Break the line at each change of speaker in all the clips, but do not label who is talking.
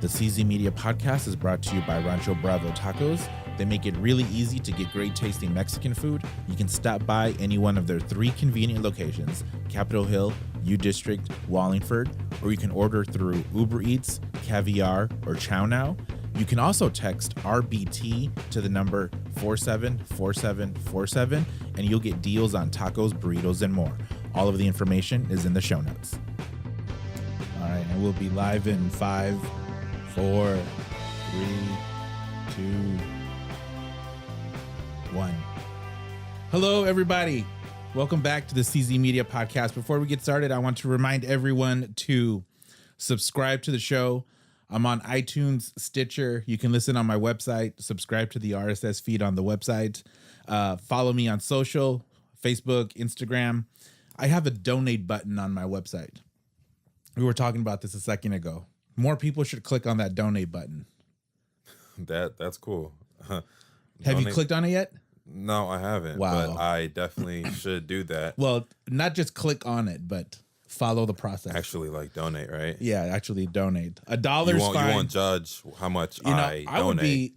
The CZ Media Podcast is brought to you by Rancho Bravos Tacos. They make it really easy to get great tasting Mexican food. You can stop by any one of their 3 convenient locations, Capitol Hill, U District, Wallingford, or you can order through Uber Eats, Caviar, or Chow Now. You can also text RBT to the number 474747 and you'll get deals on tacos, burritos, and more. All of the information is in the show notes. All right, and we'll be live in 5, 4, 3, 2, 1. Hello, everybody. Welcome back to the CZ Media Podcast. Before we get started, I want to remind everyone to subscribe to the show. I'm on iTunes, Stitcher. You can listen on my website. Subscribe to the RSS feed on the website. Follow me on social, Facebook, Instagram. I have a donate button on my website. We were talking about this a second ago. More people should click on that donate button.
That's cool.
Have you clicked on it yet?
No, I haven't.
Wow.
But I definitely should do that.
Well, not just click on it, but follow the process.
Actually, like donate, right?
Yeah, actually donate. $1's fine.
You won't judge how much I donate.
Would be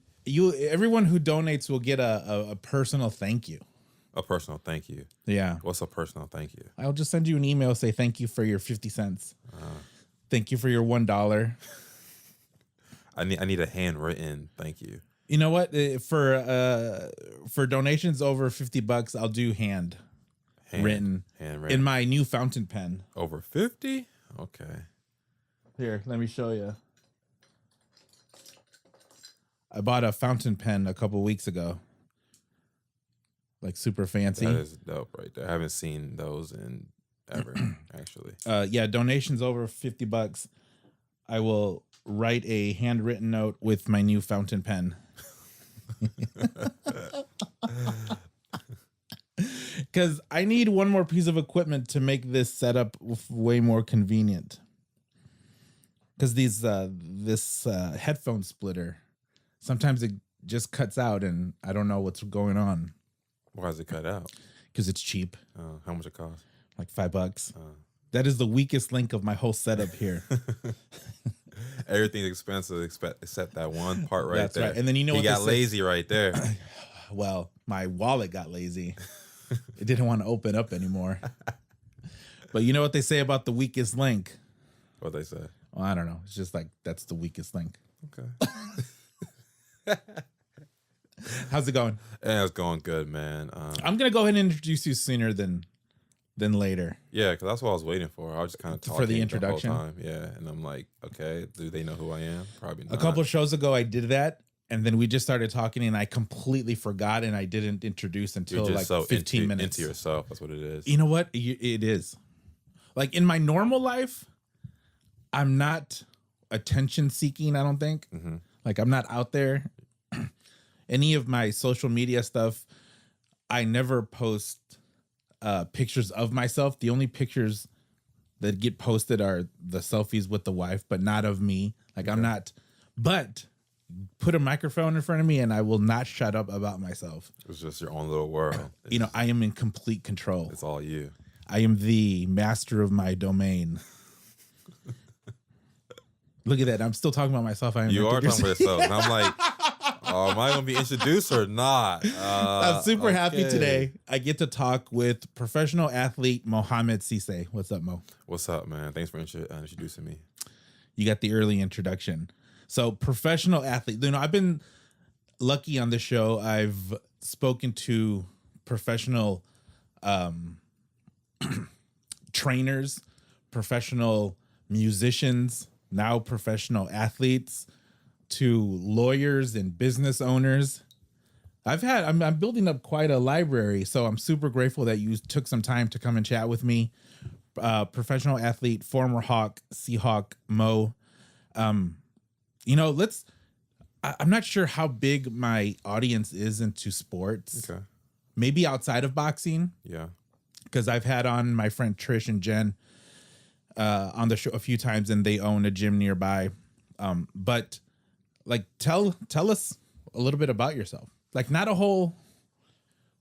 everyone who donates will get a personal thank you.
A personal thank you.
Yeah.
What's a personal thank you?
I'll just send you an email, say thank you for your 50 cents. Thank you for your $1.
I need a handwritten thank you.
You know what? For donations over $50, I'll do handwritten in my new fountain pen.
Over 50? Okay.
Here, let me show you. I bought a fountain pen a couple weeks ago. Like super fancy.
That is dope right there. I haven't seen those in ever, actually.
Yeah, donations over $50. I will write a handwritten note with my new fountain pen. Because I need one more piece of equipment to make this setup way more convenient. Because this headphone splitter, sometimes it just cuts out and I don't know what's going on.
Why does it cut out?
Because it's cheap.
How much it costs?
Like $5. That is the weakest link of my whole setup here.
Everything's expensive except that one part right there.
Right. And then you know
he
what
got lazy right there.
Well, my wallet got lazy. It didn't want to open up anymore. But you know what they say about the weakest link?
What they say?
Well, I don't know. It's just like that's the weakest link.
Okay.
How's it going?
Yeah, it's going good, man.
I'm gonna go ahead and introduce you sooner than later.
Yeah, because that's what I was waiting for. I was just kind of talking
for the introduction.
The whole time. Yeah, and I'm like, okay, do they know who I am? Probably not.
A couple of shows ago, I did that, and then we just started talking, and I completely forgot, and I didn't introduce until like 15 minutes.
Into yourself, that's what it is.
You know what? It is. Like in my normal life, I'm not attention seeking. I don't think. Mm-hmm. Like I'm not out there. Any of my social media stuff, I never post pictures of myself. The only pictures that get posted are the selfies with the wife, but not of me. Like okay. I'm not, but put a microphone in front of me and I will not shut up about myself.
It's just your own little world.
I am in complete control.
It's all you.
I am the master of my domain. Look at that. I'm still talking about myself.
You are talking about yourself. And I'm like, oh, am I going to be introduced or not?
I'm super happy today. I get to talk with professional athlete Mohammed Seisay. What's up, Mo?
What's up, man? Thanks for introducing me.
You got the early introduction. So professional athlete. I've been lucky on this show. I've spoken to professional trainers, professional musicians, now professional athletes, to lawyers and business owners. I'm building up quite a library, so I'm super grateful that you took some time to come and chat with me. Professional athlete, former Hawk, Seahawk, Mo. I'm not sure how big my audience is into sports.
Okay.
Maybe outside of boxing.
Yeah. Because
I've had on my friend Trish and Jen on the show a few times, and they own a gym nearby. But like, tell us a little bit about yourself. Like, not a whole.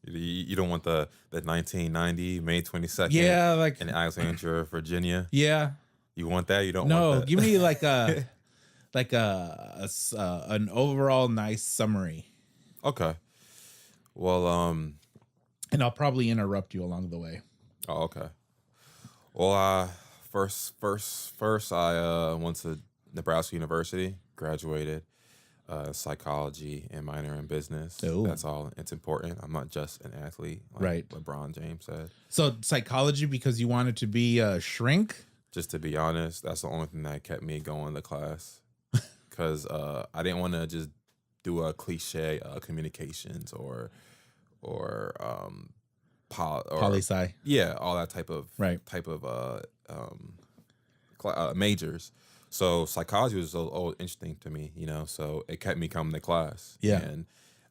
You don't want the 1990 May 22nd.
Yeah, like
in Alexandria, Virginia.
Yeah.
You want that? You don't
no,
want that?
give me like a like an overall nice summary,
Okay. Well,
and I'll probably interrupt you along the way.
oh, okay. Well, first, I went to Nebraska University, graduated, psychology and minor in business.
Oh.
That's all. It's important. I'm not just an athlete, like
Right.
LeBron James said.
So psychology because you wanted to be a shrink.
Just to be honest, that's the only thing that kept me going to class, because I didn't want to just do a cliche communications or
Poli sci.
yeah, all that type of
Right.
majors. So psychology was so interesting to me, you know. So it kept me coming to class.
Yeah.
And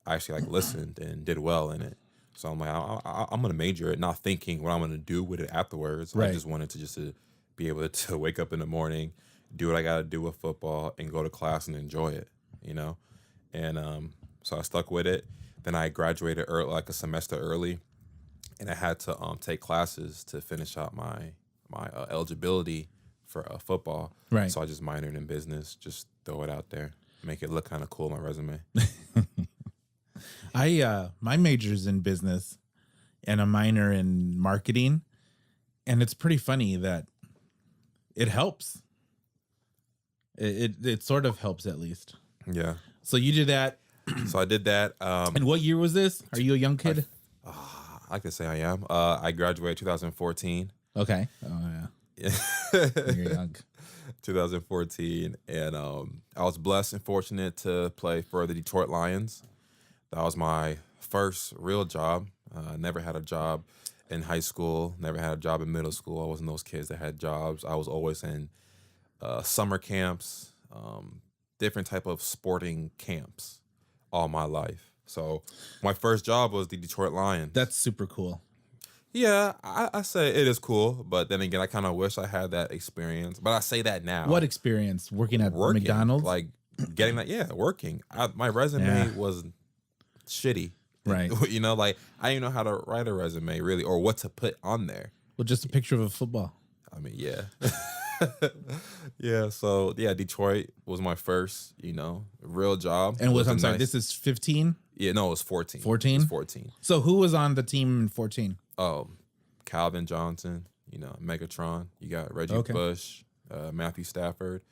I actually like listened and did well in it. So I'm like, I'm gonna major it, not thinking what I'm gonna do with it afterwards.
Right.
I just wanted to be able to wake up in the morning, do what I gotta do with football, and go to class and enjoy it, you know. And so I stuck with it. Then I graduated early, like a semester early, and I had to take classes to finish out my eligibility for football.
Right.
So I just minored in business. Just throw it out there, make it look kind of cool on my resume.
My major's in business and a minor in marketing, and it's pretty funny that it helps. It sort of helps at least.
Yeah.
So you did that.
So I did that.
And what year was this? Are you a young kid?
I could say I am. I graduated 2014.
Okay. Oh yeah. You're young.
2014, and I was blessed and fortunate to play for the Detroit Lions. That was my first real job. Never had a job in high school. Never had a job in middle school. I wasn't those kids that had jobs. I was always in summer camps, different type of sporting camps all my life. So my first job was the Detroit Lions.
That's super cool.
Yeah, I say it is cool, but then again, I kind of wish I had that experience. But I say that now.
What experience? Working at McDonald's?
Like getting that, yeah, working. My resume was shitty.
Right.
You know, like I didn't know how to write a resume really, or what to put on there.
Well, just a picture of a football.
I mean, yeah. Yeah, so yeah, Detroit was my first, real job.
And
was
I'm sorry,
nice-
this is 15?
Yeah, no, it was 14.
14?
It was 14.
So who was on the team in 14?
Calvin Johnson, Megatron. You got Reggie
Okay.
Bush, Matthew Stafford,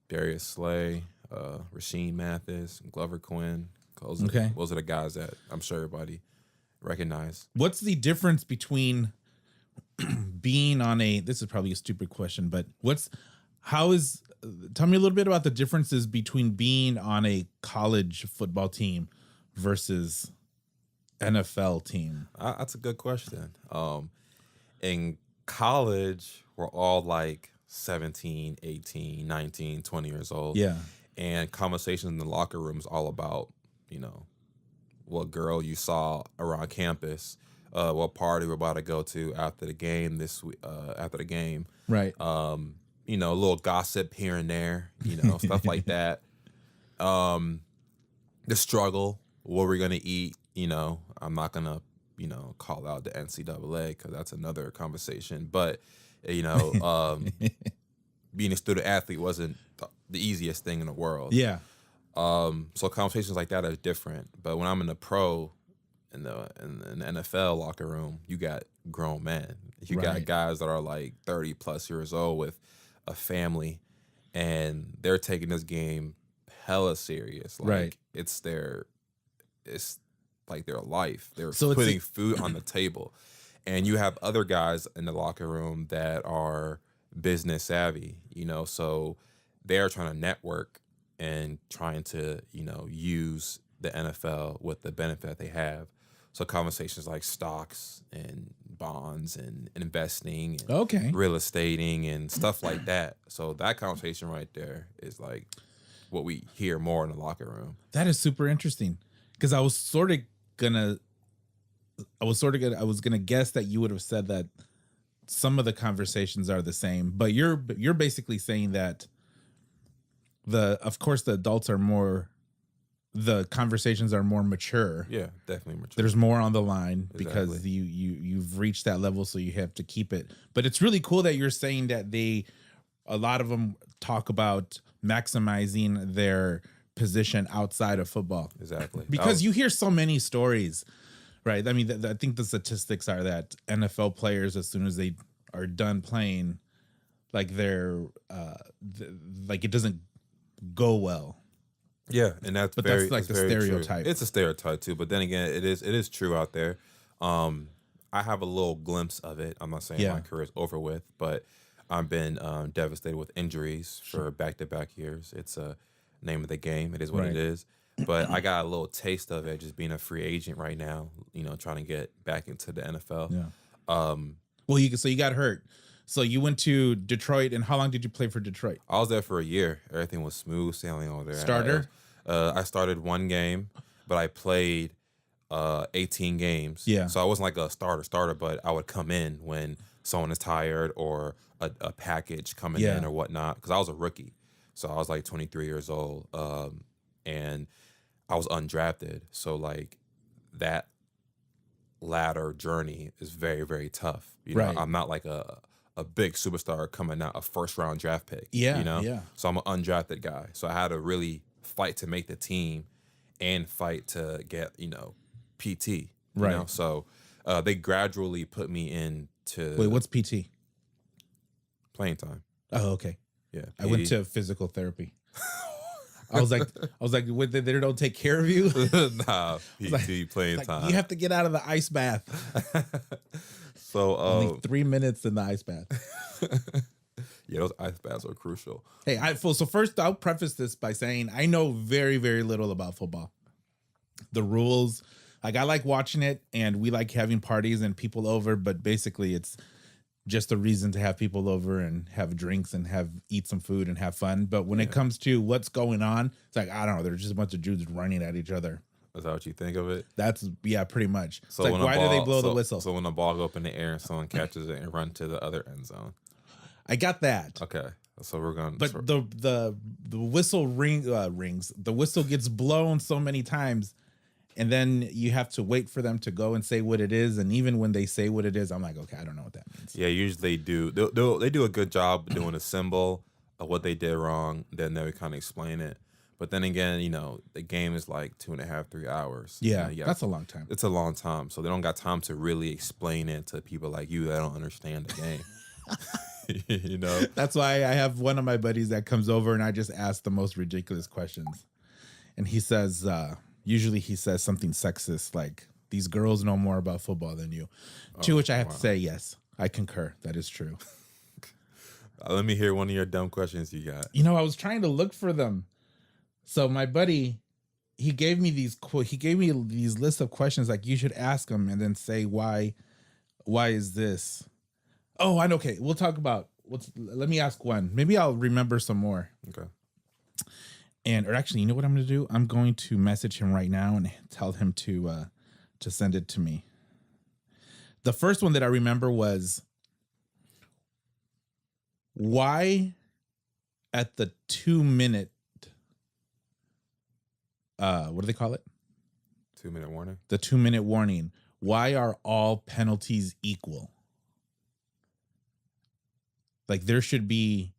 Darius Slay, Rasheem Mathis, Glover Quinn. Those are the guys that I'm sure everybody recognized.
What's the difference between being on this is probably a stupid question, but tell me a little bit about the differences between being on a college football team versus NFL team?
That's a good question. In college, we're all like 17, 18, 19, 20 years old.
Yeah.
And conversations in the locker room is all about, what girl you saw around campus, what party we're about to go to after the game this week, after the game.
Right.
A little gossip here and there, stuff like that. The struggle, what we're going to eat, I'm not going to, call out the NCAA because that's another conversation. But, being a student athlete wasn't the easiest thing in the world.
Yeah.
So conversations like that are different. But when I'm in the pro, in the NFL locker room, you got grown men. You got guys that are like 30 plus years old with a family, and they're taking this game hella serious. Like it's like their life. They're putting food on the table. And you have other guys in the locker room that are business savvy, so they're trying to network and trying to, use the NFL with the benefit that they have. So conversations like stocks and bonds and investing and real estating and stuff like that. So that conversation right there is like what we hear more in the locker room.
That is super interesting, because I was gonna guess that you would have said that some of the conversations are the same, but you're basically saying that of course the adults are more, the conversations are more mature.
Yeah, definitely mature.
There's more on the line because you've reached that level, so you have to keep it. But it's really cool that you're saying that a lot of them talk about maximizing their position outside of football.
Exactly.
Because you hear so many stories, right? I mean, I think the statistics are that NFL players, as soon as they are done playing, like like it doesn't go well.
Yeah, and that's
like the stereotype.
True. It's a stereotype too, but then again, it is true out there. I have a little glimpse of it. I'm not saying my career's over with, but I've been devastated with injuries for back-to-back years. It's a name of the game. It is what it is. But I got a little taste of it just being a free agent right now, trying to get back into the NFL.
Yeah. Well, you got hurt. So you went to Detroit, and how long did you play for Detroit?
I was there for a year. Everything was smooth sailing over there.
Starter?
I started one game, but I played 18 games.
Yeah.
So I wasn't like a starter, but I would come in when someone is tired or a package coming in or whatnot, because I was a rookie. So I was like 23 years old, and I was undrafted. So like that ladder journey is very, very tough. I'm not like a big superstar coming out, a first-round draft pick.
Yeah.
So I'm an undrafted guy. So I had to really fight to make the team and fight to get, PT.
Right.
So they gradually put me into...
Wait, what's PT?
Playing time.
Oh, okay.
Yeah.
I went to physical therapy. I was like, what, they don't take care of you?
Nah, PT, playing time.
You have to get out of the ice bath.
So
only 3 minutes in the ice bath.
Yeah, those ice baths are crucial.
Hey, so first I'll preface this by saying I know very, very little about football. The rules, like I like watching it, and we like having parties and people over, but basically it's just a reason to have people over and have drinks and eat some food and have fun. But when it comes to what's going on, it's like, I don't know, there's just a bunch of dudes running at each other.
Is that what you think of it?
That's, pretty much.
So
it's like, why do they blow the whistle?
So when the ball goes up in the air and someone catches it and run to the other end zone.
I got that.
Okay. So we're going.
But the whistle rings. The whistle gets blown so many times, and then you have to wait for them to go and say what it is. And even when they say what it is, I'm like, okay, I don't know what that means.
Yeah, usually they do. They do a good job doing a symbol of what they did wrong. Then they would kind of explain it. But then again, the game is like 2.5, 3 hours.
Yeah, that's a long time.
It's a long time. So they don't got time to really explain it to people like you that don't understand the game.
That's why I have one of my buddies that comes over and I just ask the most ridiculous questions. And he says, usually he says something sexist like, these girls know more about football than you. To which I have to say, yes, I concur. That is true.
Let me hear one of your dumb questions you got.
I was trying to look for them. So my buddy, he gave me these lists of questions like you should ask them and then say why is this? Oh, I know. Okay, we'll talk about let me ask one. Maybe I'll remember some more.
Okay.
Or actually, you know what I'm going to do? I'm going to message him right now and tell him to send it to me. The first one that I remember was, why at the 2-minute what do they call it?
2-minute warning.
The 2-minute warning. Why are all penalties equal? Like there should be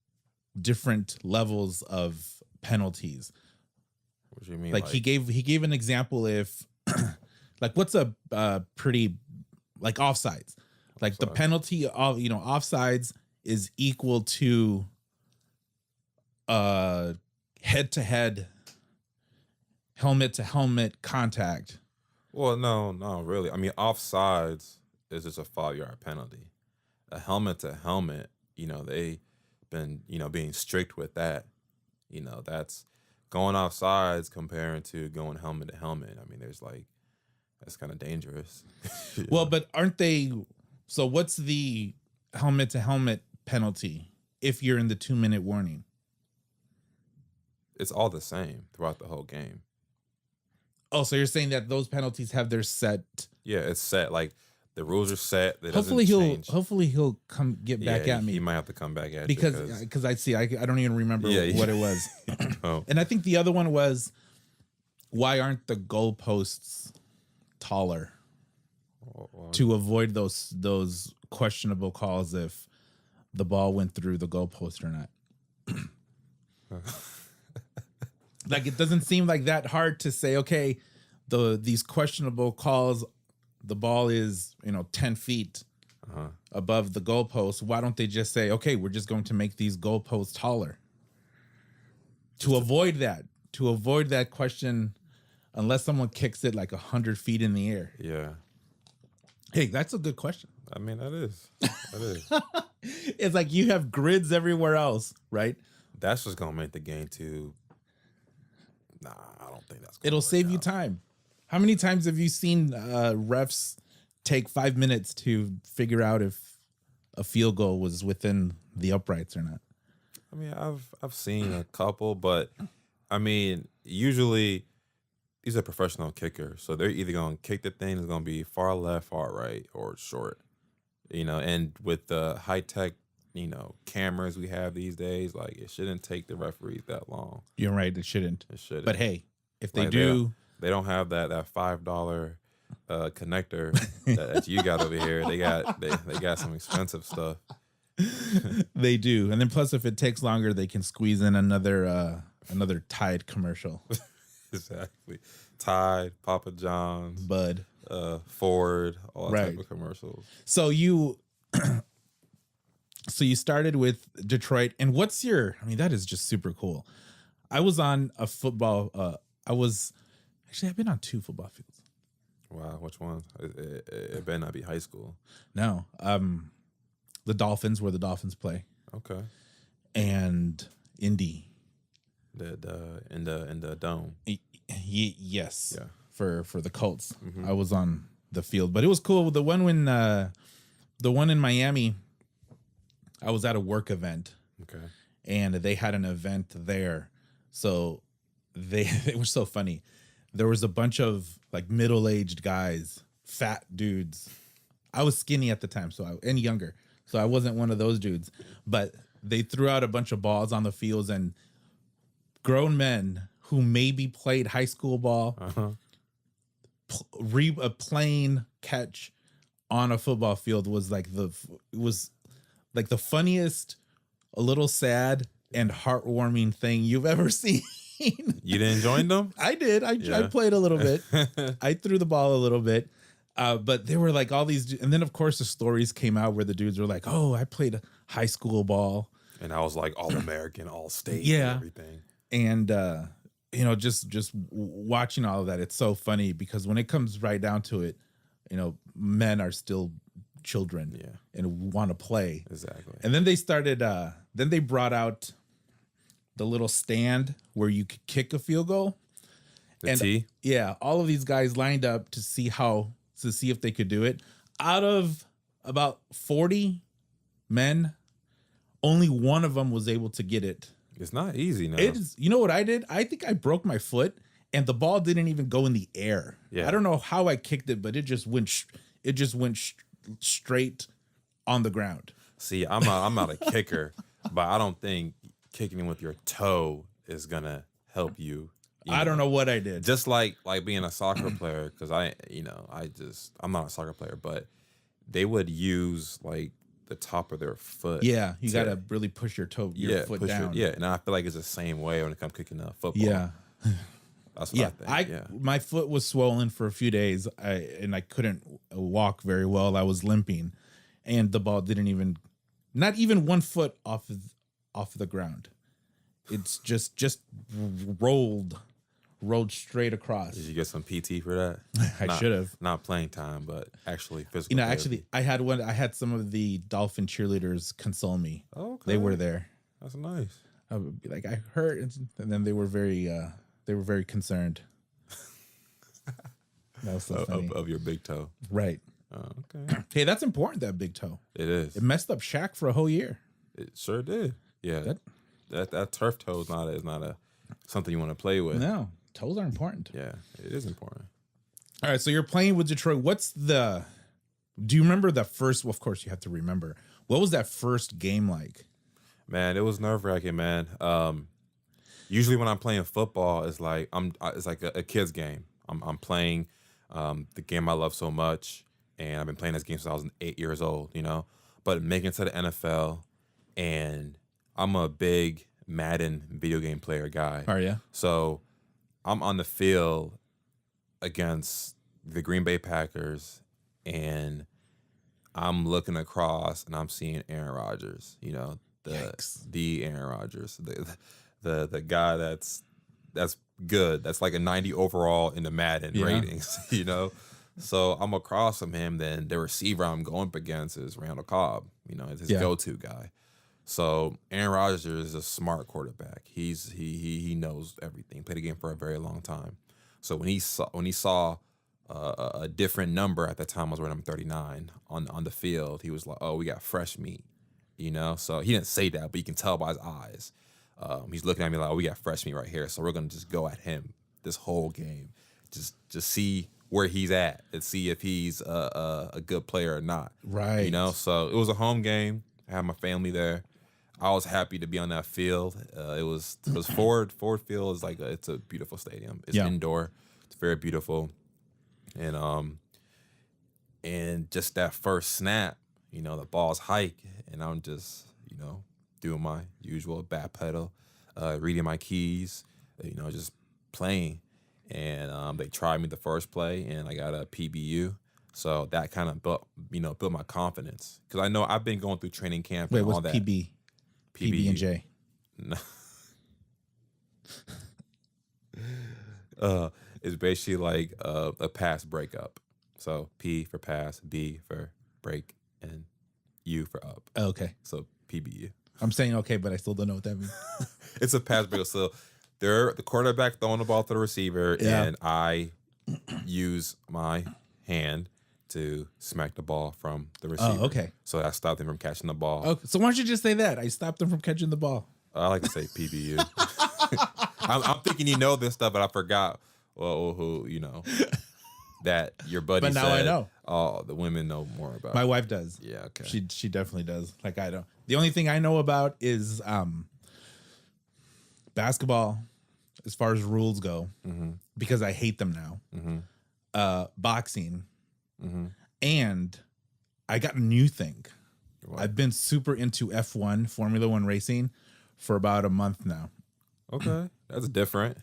different levels of penalties.
What do you mean?
Like he gave an example if like what's a pretty like offsides. Like the penalty of offsides is equal to head to head, helmet to helmet contact.
Well, no, really. I mean, offsides is just a 5-yard penalty. A helmet to helmet, they been, being strict with that. That's going offsides comparing to going helmet to helmet. I mean, that's kind of dangerous.
Well, but aren't they? So what's the helmet to helmet penalty if you're in the 2-minute warning?
It's all the same throughout the whole game.
Oh, so you're saying that those penalties have their set?
Yeah, it's set. Like the rules are set.
Hopefully he'll come get back at me.
He might have to come back at
because I don't even remember what it was.
Oh.
And I think the other one was, why aren't the goalposts taller to avoid those questionable calls if the ball went through the goalpost or not? Like, it doesn't seem like that hard to say, okay, these questionable calls, the ball is, 10 feet above the goalpost. Why don't they just say, okay, we're just going to make these goalposts taller? To avoid that question, unless someone kicks it like 100 feet in the air.
Yeah.
Hey, that's a good question.
I mean, that is.
It's like you have grids everywhere else, right?
That's just going to make the game too. Nah, I don't think that's going to
It'll save you time. How many times have you seen refs take 5 minutes to figure out if a field goal was within the uprights or not?
I mean, I've seen a couple, but I mean, usually these are professional kickers, so they're either going to kick the thing that's going to be far left, far right, or short. And with the high tech, cameras we have these days, like, it shouldn't take the referees that long.
You're right, it shouldn't.
It shouldn't.
But hey, if they do,
they don't have that $5 connector that you got over here. They got some expensive stuff.
They do. And then plus, if it takes longer, they can squeeze in another Tide commercial.
Exactly. Tide, Papa John's,
Bud,
Ford, all that type of commercials.
So you started with Detroit, and that is just super cool. I was on a football, I've been on 2 football fields.
Wow, which one? It better not be high school.
No, the Dolphins, where the Dolphins play.
Okay.
And Indy.
In the dome.
Yes.
Yeah.
For the Colts.
Mm-hmm.
I was on the field, but it was cool. The one in Miami, I was at a work event.
Okay.
And they had an event there. So it was so funny. There was a bunch of like middle-aged guys, fat dudes. I was skinny at the time, and younger. So I wasn't one of those dudes. But they threw out a bunch of balls on the fields, and grown men who maybe played high school ball, a plain catch on a football field was like the funniest, a little sad and heartwarming thing you've ever seen.
You didn't join them?
I did. I played a little bit. I threw the ball a little bit. But there were like all these, and then of course the stories came out where the dudes were like, "Oh, I played high school ball."
And I was like all American, all state, and everything.
And just watching all of that, it's so funny because when it comes right down to it, men are still children, and want to play.
Exactly.
And then they started. Then they brought out the little stand where you could kick a field goal.
The tee?
Yeah, all of these guys lined up to see if they could do it. Out of about 40 men, only one of them was able to get it.
It's not easy now.
It is. You know what I did? I think I broke my foot, and the ball didn't even go in the air.
Yeah.
I don't know how I kicked it, but it just went straight on the ground.
See, I'm not a kicker, but I don't think kicking with your toe is gonna help you.
I don't know what I did.
Just like being a soccer player, because I'm not a soccer player, but they would use like the top of their foot.
Yeah, you gotta really push your foot down.
And I feel like it's the same way when it comes kicking a football.
Yeah.
That's what I think.
My foot was swollen for a few days, and I couldn't walk very well. I was limping, and the ball not even 1 foot off the ground. It's just rolled straight across.
Did you get some PT for that?
I should have.
Not playing time, but actually physical.
Actually, I had some of the Dolphin cheerleaders console me.
Oh, okay.
They were there.
That's nice.
I would be like, I hurt, and then they were very concerned. That was so funny.
Of your big toe.
Right.
Oh, okay.
Hey, that's important, that big toe.
It is.
It messed up Shaq for a whole year.
It sure did. Yeah. That turf toe is not something you want to play with.
No, toes are important.
Yeah, it is important.
All right, so you're playing with Detroit. Do you remember the first? Well, of course you have to remember. What was that first game like?
Man, it was nerve-wracking, man. Usually when I'm playing football, it's like a kid's game. I'm playing the game I love so much, and I've been playing this game since I was 8 years old, But making it to the NFL, and I'm a big Madden video game player guy.
Are you?
So I'm on the field against the Green Bay Packers, and I'm looking across and I'm seeing Aaron Rodgers. You know, the Aaron Rodgers, the guy that's good. That's like a 90 overall in the Madden ratings. You know, so I'm across from him. Then the receiver I'm going up against is Randall Cobb. You know, it's his go-to guy. So Aaron Rodgers is a smart quarterback. He knows everything. Played the game for a very long time. So when he saw a different number at the time, I was wearing number 39 on the field. He was like, "Oh, we got fresh meat," you know. So he didn't say that, but you can tell by his eyes. He's looking at me like, "Oh, we got fresh meat right here." So we're gonna just go at him this whole game, just see where he's at and see if he's a good player or not.
Right.
You know. So it was a home game. I had my family there. I was happy to be on that field. It was Ford Field is like it's a beautiful stadium. It's indoor. It's very beautiful. And just that first snap, you know, the ball's hike, and I'm just, you know, doing my usual bat pedal, reading my keys, you know, just playing. And they tried me the first play, and I got a PBU. So that kind of built my confidence, because I know I've been going through training camp.
Wait,
and all
what's
that.
PB? PB and J.
No. It's basically like a pass breakup. So P for pass, B for break, and U for up.
Oh, okay.
So PBU.
I'm saying okay, but I still don't know what that means.
It's a pass breakup. So they're the quarterback throwing the ball to the receiver, and I use my hand to smack the ball from the receiver.
Oh, okay.
So that stopped him from catching the ball.
Okay, so why don't you just say that? I stopped them from catching the ball.
I like to say PBU. I'm thinking you know this stuff, but I forgot. Well, who you know that your buddy
But now
said,
I know.
Oh, the women know more about.
My wife does.
Yeah, okay.
She definitely does. Like I don't. The only thing I know about is basketball, as far as rules go, because I hate them now. Boxing, and I got a new thing. What? I've been super into F1, Formula One racing, for about a month now.
Okay, that's different.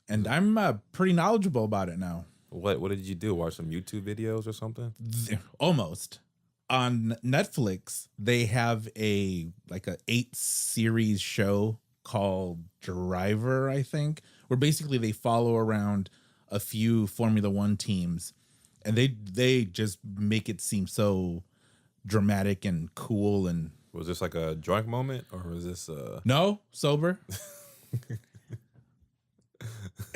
And I'm pretty knowledgeable about it now.
What did you do? Watch some YouTube videos or something?
Almost. On Netflix, they have a 8-series show called Driver, I think, where basically they follow around a few Formula One teams, and they just make it seem so dramatic and cool. And
was this like a drunk moment, or was this
no, sober?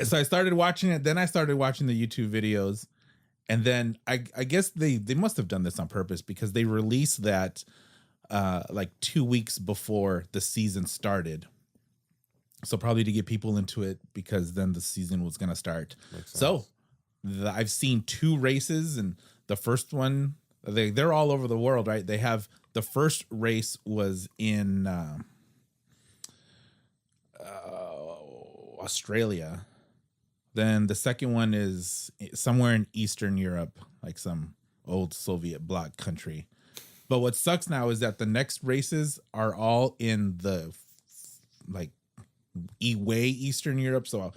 So I started watching it. Then I started watching the YouTube videos, and then I guess they must have done this on purpose, because they released that like 2 weeks before the season started. So probably to get people into it, because then the season was going to start. So I've seen 2 races, and the first one, they're all over the world, right? They have the first race was in Australia. Then the second one is somewhere in Eastern Europe, like some old Soviet bloc country. But what sucks now is that the next races are all in the way Eastern Europe. So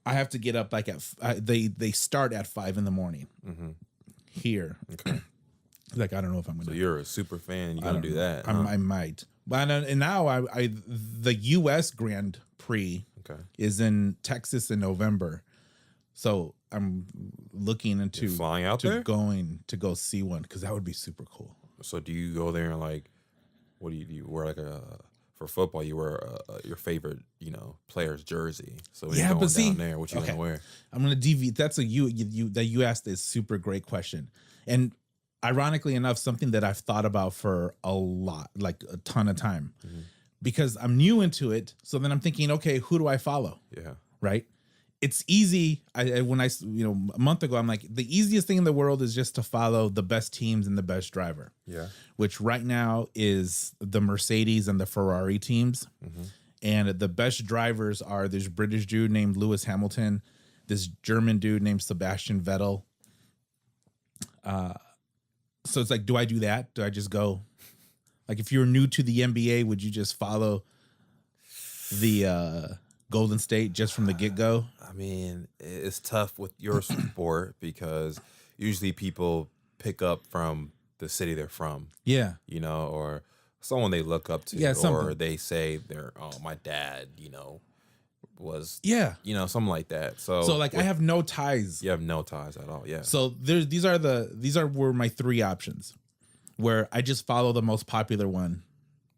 I have to get up like they start at 5 a.m. here. Okay. Like I don't know if I'm gonna.
So you're a super fan. You're gonna do that? Huh?
I might. But and now the U.S. Grand Prix is in Texas in November, so I'm looking into
flying out there,
going to go see one, because that would be super cool.
So do you go there and what do you wear for football? You wear your favorite player's jersey. So when you're going down there, what you gonna wear? I'm gonna
deviate. That's that you asked is super great question, and ironically enough, something that I've thought about for a ton of time. Because I'm new into it, so then I'm thinking, okay, who do I follow? Yeah, right. It's easy. When a month ago, I'm like, the easiest thing in the world is just to follow the best teams and the best driver. Yeah, which right now is the Mercedes and the Ferrari teams, and the best drivers are this British dude named Lewis Hamilton, this German dude named Sebastian Vettel. So it's like, do I do that? Do I just go? Like, if you're new to the NBA, would you just follow Golden State just from the get-go?
I mean, it's tough with your sport because usually people pick up from the city they're from.
Yeah.
You know, or someone they look up to.
Yeah,
or they say my dad, was something like that. So
like I have no ties.
You have no ties at all. Yeah.
So these were my three options where I just follow the most popular one.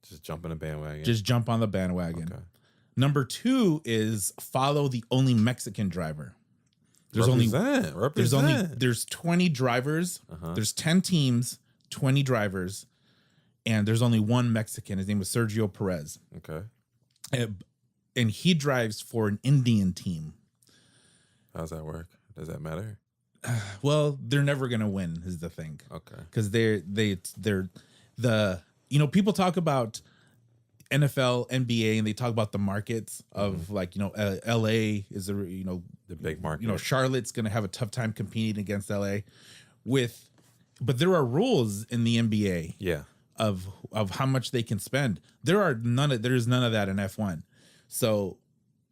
Just jump in the bandwagon.
Just jump on the bandwagon.
Okay.
Number 2 is follow the only Mexican driver. There's there's 20 drivers. There's 10 teams, 20 drivers, and there's only one Mexican. His name is Sergio Perez.
Okay.
And he drives for an Indian team.
How's that work? Does that matter?
Well, they're never gonna win is the thing.
Okay.
Because they're the people talk about NFL, NBA, and they talk about the markets of LA is the
big market.
Charlotte's gonna have a tough time competing against LA but there are rules in the NBA.
Yeah.
Of how much they can spend. There's none of that in F1. So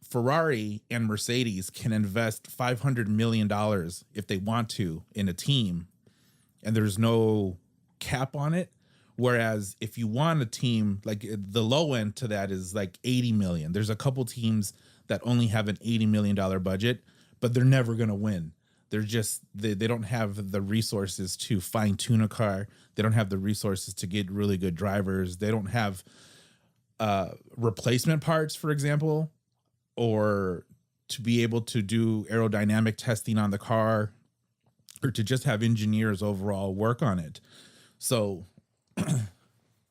Ferrari and Mercedes can invest $500 million if they want to in a team, and there's no cap on it. Whereas if you want a team, like the low end to that is like 80 million. There's a couple teams that only have an $80 million budget, but they're never going to win. They're just, they don't have the resources to fine tune a car. They don't have the resources to get really good drivers. They don't have replacement parts, for example, or to be able to do aerodynamic testing on the car, or to just have engineers overall work on it. So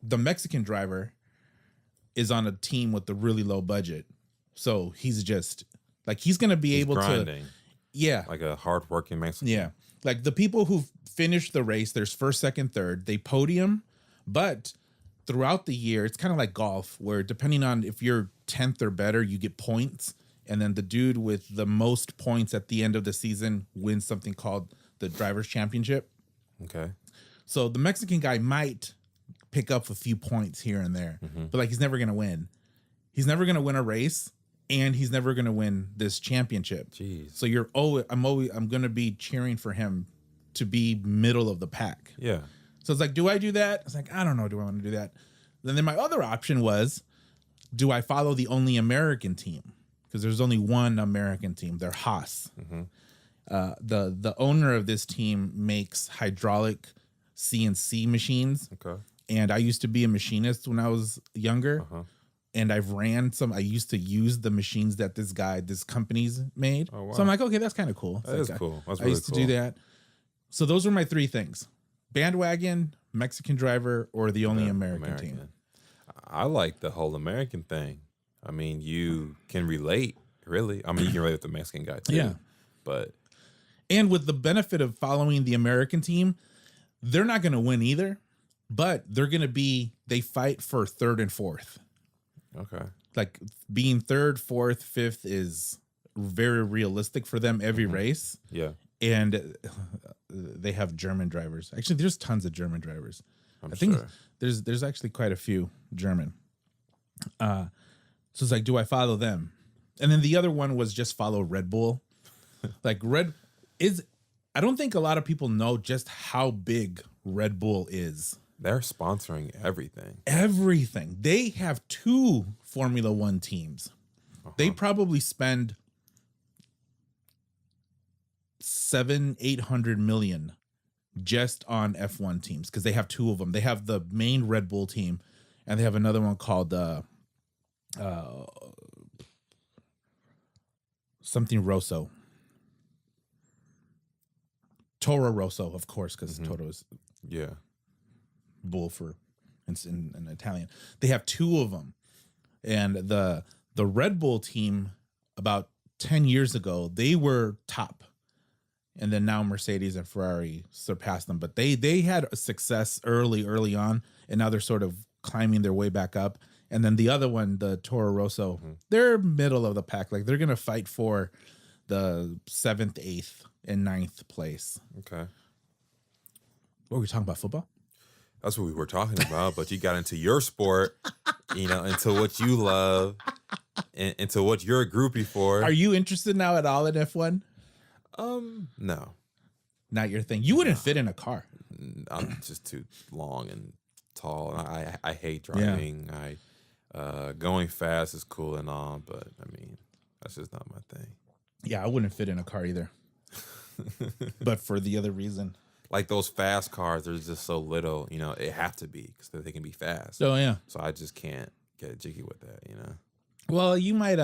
the Mexican driver is on a team with a really low budget. So he's just like, he's going to be able
grinding.
To, yeah.
Like a hardworking Mexican.
Yeah. Like the people who finish the race, there's first, second, third, they podium, but throughout the year, it's kind of like golf where depending on if you're 10th or better, you get points. And then the dude with the most points at the end of the season wins something called the Drivers' Championship.
Okay.
So the Mexican guy might pick up a few points here and there, but like he's never going to win. He's never going to win a race, and he's never going to win this championship.
Jeez.
So I'm going to be cheering for him to be middle of the pack.
Yeah.
So it's like, do I do that? It's like, I don't know. Do I want to do that? Then my other option was, do I follow the only American team? Because there's only one American team. They're Haas. The owner of this team makes hydraulic CNC machines.
Okay.
And I used to be a machinist when I was younger. And I used to use the machines that this company's made. Oh, wow. So I'm like, okay, that's kind of cool.
That is cool. That's
really cool. I used to do that. So those were my three things: bandwagon, Mexican driver, or the only American team.
I like the whole American thing. I mean, you can relate, really. I mean, you can relate with the Mexican guy too.
Yeah. And with the benefit of following the American team, they're not going to win either, but they fight for third and fourth.
Okay.
Like being third, fourth, fifth is very realistic for them every race.
Yeah.
And they have German drivers. Actually, there's tons of German drivers.
I think
there's actually quite a few German. So it's like, do I follow them? And then the other one was just follow Red Bull. Like I don't think a lot of people know just how big Red Bull is.
They're sponsoring everything.
Everything. They have 2 Formula One teams. They probably spend $700-800 million just on F1 teams because they have 2 of them. They have the main Red Bull team, and they have another one called something Rosso. Toro Rosso, of course, because Toro is bull for in Italian. They have 2 of them, and the Red Bull team about 10 years ago, they were top, and then now Mercedes and Ferrari surpassed them. But they had a success early on, and now they're sort of climbing their way back up. And then the other one, the Toro Rosso, they're middle of the pack. Like they're gonna fight for the 7th, 8th, and 9th place.
Okay.
What were we talking about? Football?
That's what we were talking about, but you got into your sport, into what you love. into what you're a groupie for.
Are you interested now at all in F1?
No.
Not your thing. You wouldn't fit in a car.
I'm just too long and tall. And I hate driving. Going fast is cool and all, but I mean, that's just not my thing.
Yeah, I wouldn't fit in a car either. But for the other reason.
Like those fast cars, there's just so little, it have to be because they can be fast.
Oh, yeah.
So I just can't get jiggy with that,
Well, you might,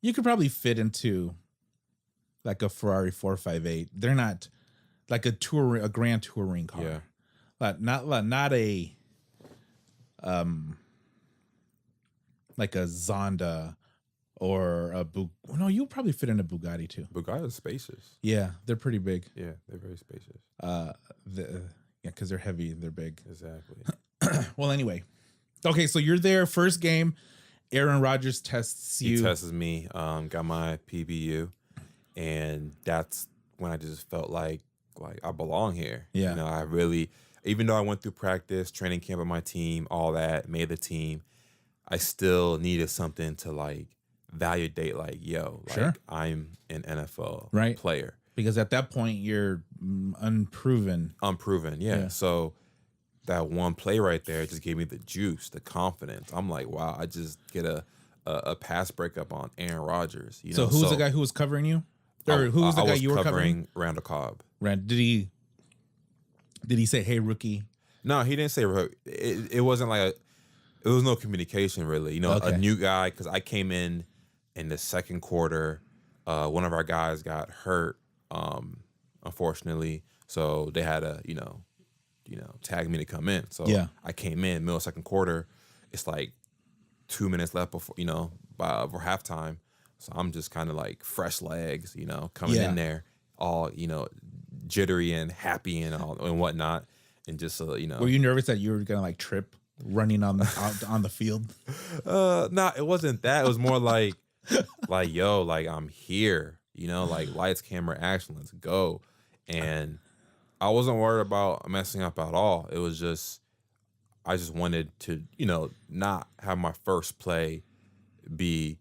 you could probably fit into like a Ferrari 458. They're not like a Grand Touring car.
Yeah.
But not a, like a Zonda or a no, you'll probably fit in a Bugatti too.
Bugatti is spacious.
Yeah, they're pretty big.
Yeah, they're very spacious.
Yeah, because they're heavy, they're big.
Exactly.
Well, anyway, okay, so you're there. First game, Aaron Rodgers tests you.
He tests me. Got my PBU, and that's when I just felt like I belong here.
Yeah.
I really, even though I went through practice, training camp with my team, all that, made the team, I still needed something to validate
sure.
I'm an NFL
right.
player.
Because at that point you're unproven.
Yeah. So that one play right there just gave me the juice, the confidence. I'm like, wow, I just get a pass breakup on Aaron Rodgers.
So who's the guy who was covering you? Or who was the guy you were covering?
Randall Cobb.
Did he say, "Hey, rookie"?
No, he didn't say rookie. It wasn't like it was no communication really.
Okay.
A new guy, because I came in the second quarter. One of our guys got hurt, unfortunately. So they had to, tag me to come in. So
yeah.
I came in middle of second quarter. It's like 2 minutes left before, for halftime. So I'm just kind of like fresh legs, coming in there, all, jittery and happy and all and whatnot. And just, Were
you nervous that you were going to trip running on the field?
No, it wasn't that. It was more like, I'm here, lights, camera, action, let's go. And I wasn't worried about messing up at all. It was just, I just wanted to, not have my first play be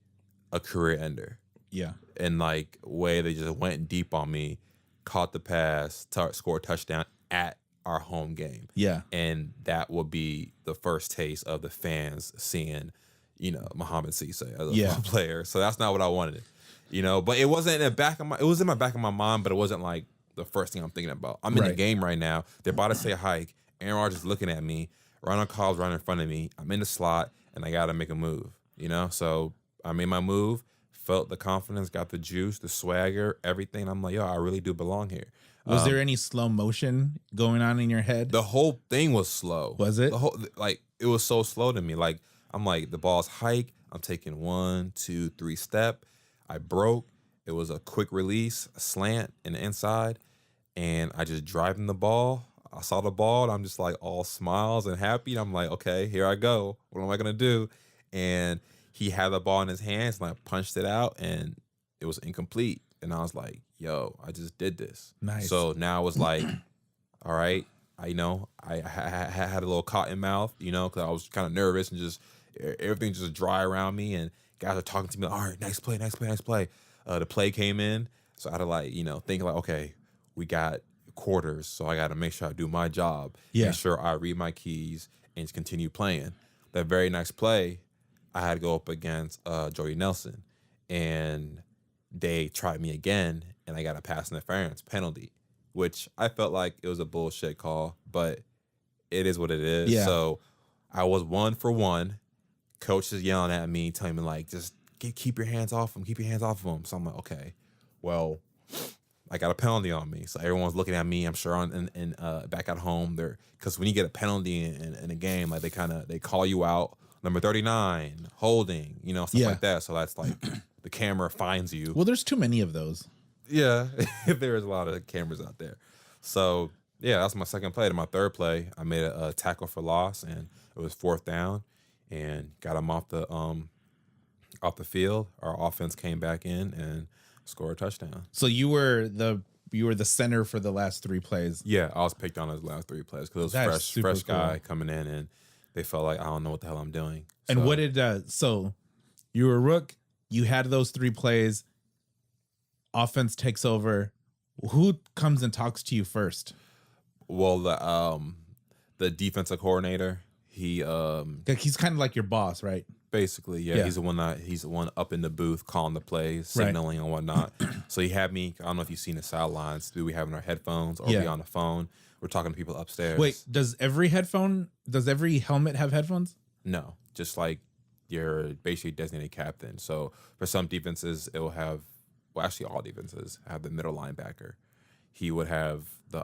a career ender.
Yeah.
And way they just went deep on me, caught the pass, scored a touchdown at our home game.
Yeah.
And that would be the first taste of the fans seeing, Mohammed Seisay as a player. So that's not what I wanted. But it wasn't in the back of it was in my back of my mind, but it wasn't the first thing I'm thinking about. I'm in the game right now. They're about to say a hike. Aaron Rodgers is looking at me. Ronald Cobb's right in front of me. I'm in the slot and I got to make a move, So I made my move, felt the confidence, got the juice, the swagger, everything. I'm like, I really do belong here.
Was there any slow motion going on in your head?
The whole thing was slow.
Was it?
The whole it was so slow to me. I'm the ball's hike. I'm taking 1, 2, 3 step. I broke. It was a quick release, a slant in the inside, and I just driving the ball. I saw the ball, and I'm just all smiles and happy. And I'm like, okay, here I go. What am I gonna do? And he had the ball in his hands, and I punched it out, and it was incomplete. And I was like, yo, I just did this.
Nice.
So now it was all right. I had a little cotton mouth, because I was kind of nervous and just everything just dry around me. And guys are talking to me, all right, nice play. The play came in. So I had to think okay, we got quarters. So I got to make sure I do my job.
Yeah.
Make sure I read my keys and just continue playing. That very next play, I had to go up against Jordy Nelson. And they tried me again, and I got a pass interference penalty, which I felt like it was a bullshit call, but it is what it is.
Yeah.
So I was 1 for 1. Coach is yelling at me, telling me just keep your hands off him, keep your hands off of him. So I'm like, okay, well, I got a penalty on me. So everyone's looking at me, I'm sure, back at home. Because when you get a penalty in a game, they call you out, number 39, holding, stuff like that. So that's the camera finds you.
Well, there's too many of those.
Yeah, there's a lot of cameras out there. So, yeah, that's my second play. To my third play, I made a tackle for loss, and it was 4th down, and got him off the field. Our offense came back in and scored a touchdown.
So you were the center for the last 3 plays.
Yeah, I was picked on those last 3 plays because it was fresh guy coming in, and they felt like I don't know what the hell I'm doing.
And what did so you were a rook, you had those 3 plays, offense takes over. Who comes and talks to you first?
Well, the defensive coordinator, he's
kind of like your boss, right?
Basically, yeah. He's the one up in the booth calling the plays, signaling and whatnot. So he had me. I don't know if you've seen the sidelines. Do we have in our headphones or be on the phone? We're talking to people upstairs.
Wait, does every helmet have headphones?
No, just like your basically designated captain. So for some defenses, it will have. Well, actually, all defenses have the middle linebacker. He would have the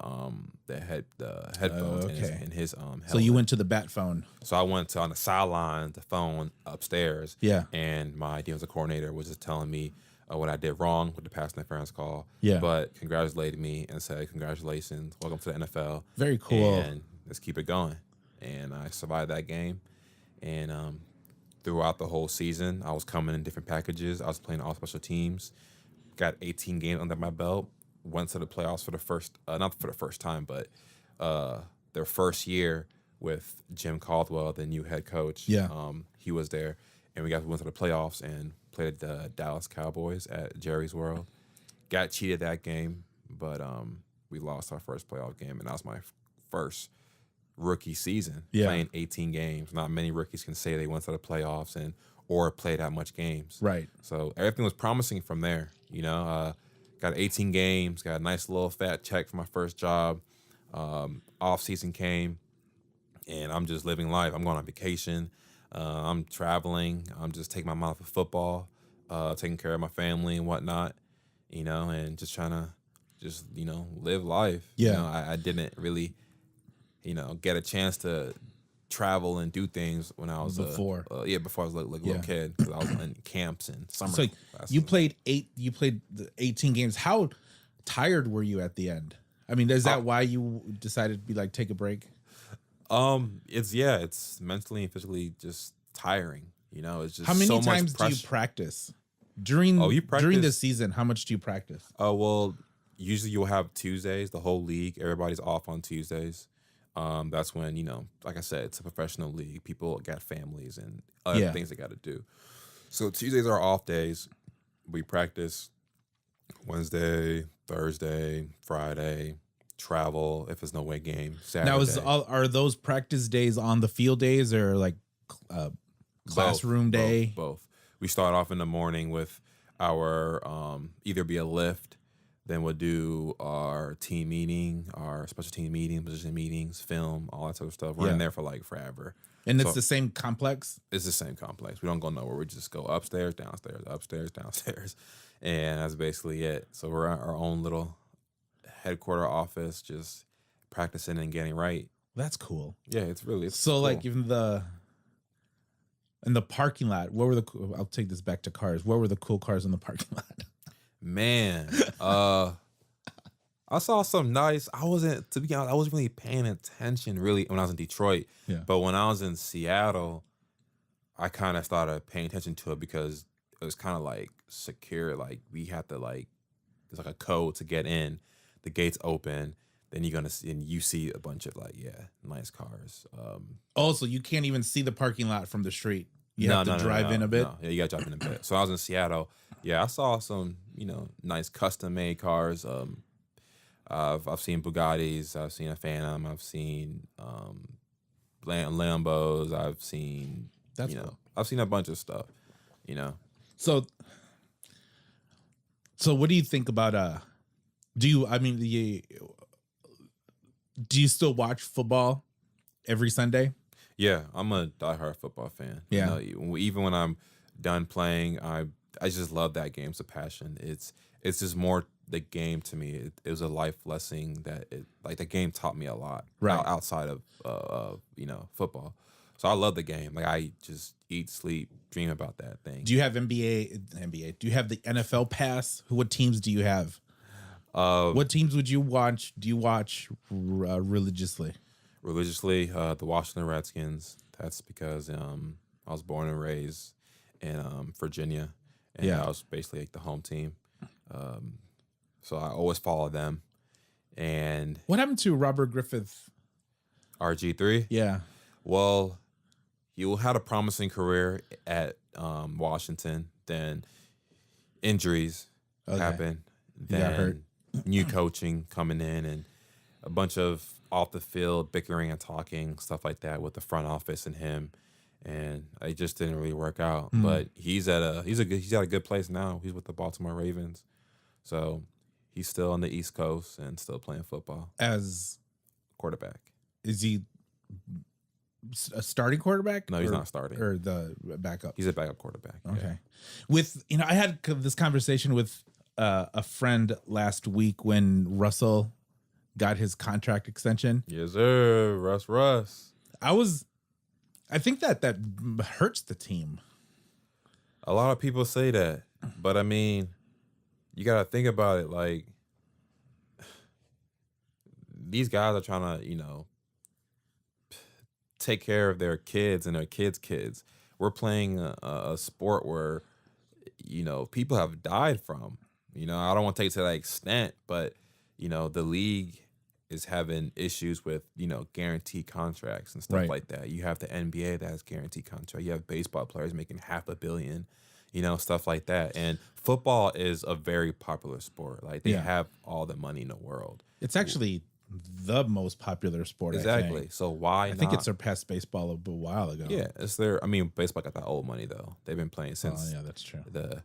headphones in his helmet.
So you went to the bat phone.
So I went to on the sideline, the phone upstairs.
Yeah.
And my defensive coordinator was just telling me what I did wrong with the pass interference call.
Yeah.
But congratulated me and said, "Congratulations, welcome to the NFL.
Very cool.
And let's keep it going." And I survived that game. And throughout the whole season, I was coming in different packages. I was playing all special teams. Got 18 games under my belt. Went to the playoffs for the first, not for the first time, but their first year with Jim Caldwell, the new head coach.
Yeah.
He was there, and we went to the playoffs and played the Dallas Cowboys at Jerry's World. Got cheated that game, but we lost our first playoff game, and that was my first rookie season playing 18 games. Not many rookies can say they went to the playoffs or play that much games.
Right.
So everything was promising from there. Got 18 games, got a nice little fat check for my first job. Off season came, and I'm just living life. I'm going on vacation. I'm traveling. I'm just taking my mind off of football, taking care of my family and whatnot, and just trying to live life.
Yeah.
I didn't really, get a chance to travel and do things when I was before I was like a little kid, because I was in camps and summer. So
you played the 18 games. How tired were you at the end? I mean, is that why you decided to be like, take a break?
It's mentally and physically just tiring. It's just
how many
so
times do you practice during the season? How much do you practice?
Well, usually you'll have Tuesdays. The whole league, everybody's off on Tuesdays. That's when, like I said, it's a professional league. People got families and other things they got to do. So Tuesdays are off days. We practice Wednesday, Thursday, Friday, travel if there's no way game. Saturday.
Now, are those practice days on the field days or like classroom day?
Both. We start off in the morning with our either be a lift. Then we'll do our team meeting, our special team meeting, position meetings, film, all that sort of stuff. We're in there for like forever.
And it's the same complex?
It's the same complex. We don't go nowhere. We just go upstairs, downstairs. And that's basically it. So we're at our own little headquarter office, just practicing and getting right.
That's cool.
Yeah, it's cool.
Like even in the parking lot, I'll take this back to cars. What were the cool cars in the parking lot?
Man, I saw some nice. To be honest, I wasn't really paying attention really when I was in Detroit.
Yeah.
But when I was in Seattle, I kind of started paying attention to it because it was kind of like secure. Like we had to there's like a code to get in. The gates open. Then you're gonna see, and you see a bunch of nice cars.
Also, you can't even see the parking lot from the street. You have to drive in a bit.
No. Yeah, you gotta drive in a bit. So I was in Seattle. Yeah, I saw some nice custom made cars. I've seen Bugattis. I've seen a Phantom. I've seen Lambos. I've seen
cool.
I've seen a bunch of stuff.
So what do you think about do you still watch football every Sunday?
Yeah, I'm a diehard football fan.
Yeah.
Even when I'm done playing, I just love that game. It's a passion. It's just more the game to me. It was a life lesson that the game taught me a lot.
Right.
Outside of football. So I love the game. I just eat, sleep, dream about that thing.
Do you have NBA? Do you have the NFL pass? What teams do you have? What teams would you watch? Do you watch religiously?
Religiously, the Washington Redskins. That's because I was born and raised in Virginia, and I was basically the home team. So I always follow them. And
what happened to Robert Griffith?
RG3?
Yeah.
Well, he had a promising career at Washington. Then injuries happened.
He got hurt.
New coaching coming in and a bunch of off the field bickering and talking, stuff like that with the front office and him. And it just didn't really work out. But he's at a good place now. He's with the Baltimore Ravens. So he's still on the East Coast and still playing football.
As
quarterback.
Is he a starting quarterback?
No, he's not starting.
Or the backup?
He's a backup quarterback.
Okay. Yeah. I had this conversation with a friend last week when Russell got his contract extension.
Yes, sir. Russ.
I think that hurts the team.
A lot of people say that, but I mean, you got to think about it. Like, these guys are trying to, take care of their kids and their kids' kids. We're playing a sport where, people have died from. I don't want to take it to that extent, but, the league is having issues with, guaranteed contracts and stuff like that. You have the NBA that has guaranteed contracts. You have baseball players making $500 million, stuff like that. And football is a very popular sport. Like, they have all the money in the world.
It's actually the most popular sport.
Exactly.
I think.
So why
I think it surpassed baseball a while ago.
Yeah, baseball got that old money though. They've been playing since
yeah, that's true.
The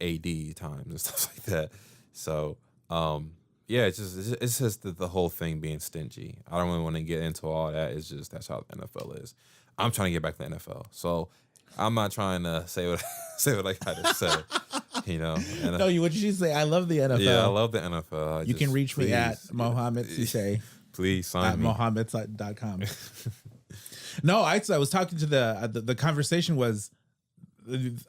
AD times and stuff like that. So it's just the whole thing being stingy. I don't really want to get into all that. It's just that's how the NFL is. I'm trying to get back to the NFL, so I'm not trying to say what I got to say.
No, what did you say? I love the NFL.
Yeah, I love the NFL.
You can reach me at Mohammed Seisay.
Please sign
at
me.
Mohammed.com. No, I was talking to the conversation was,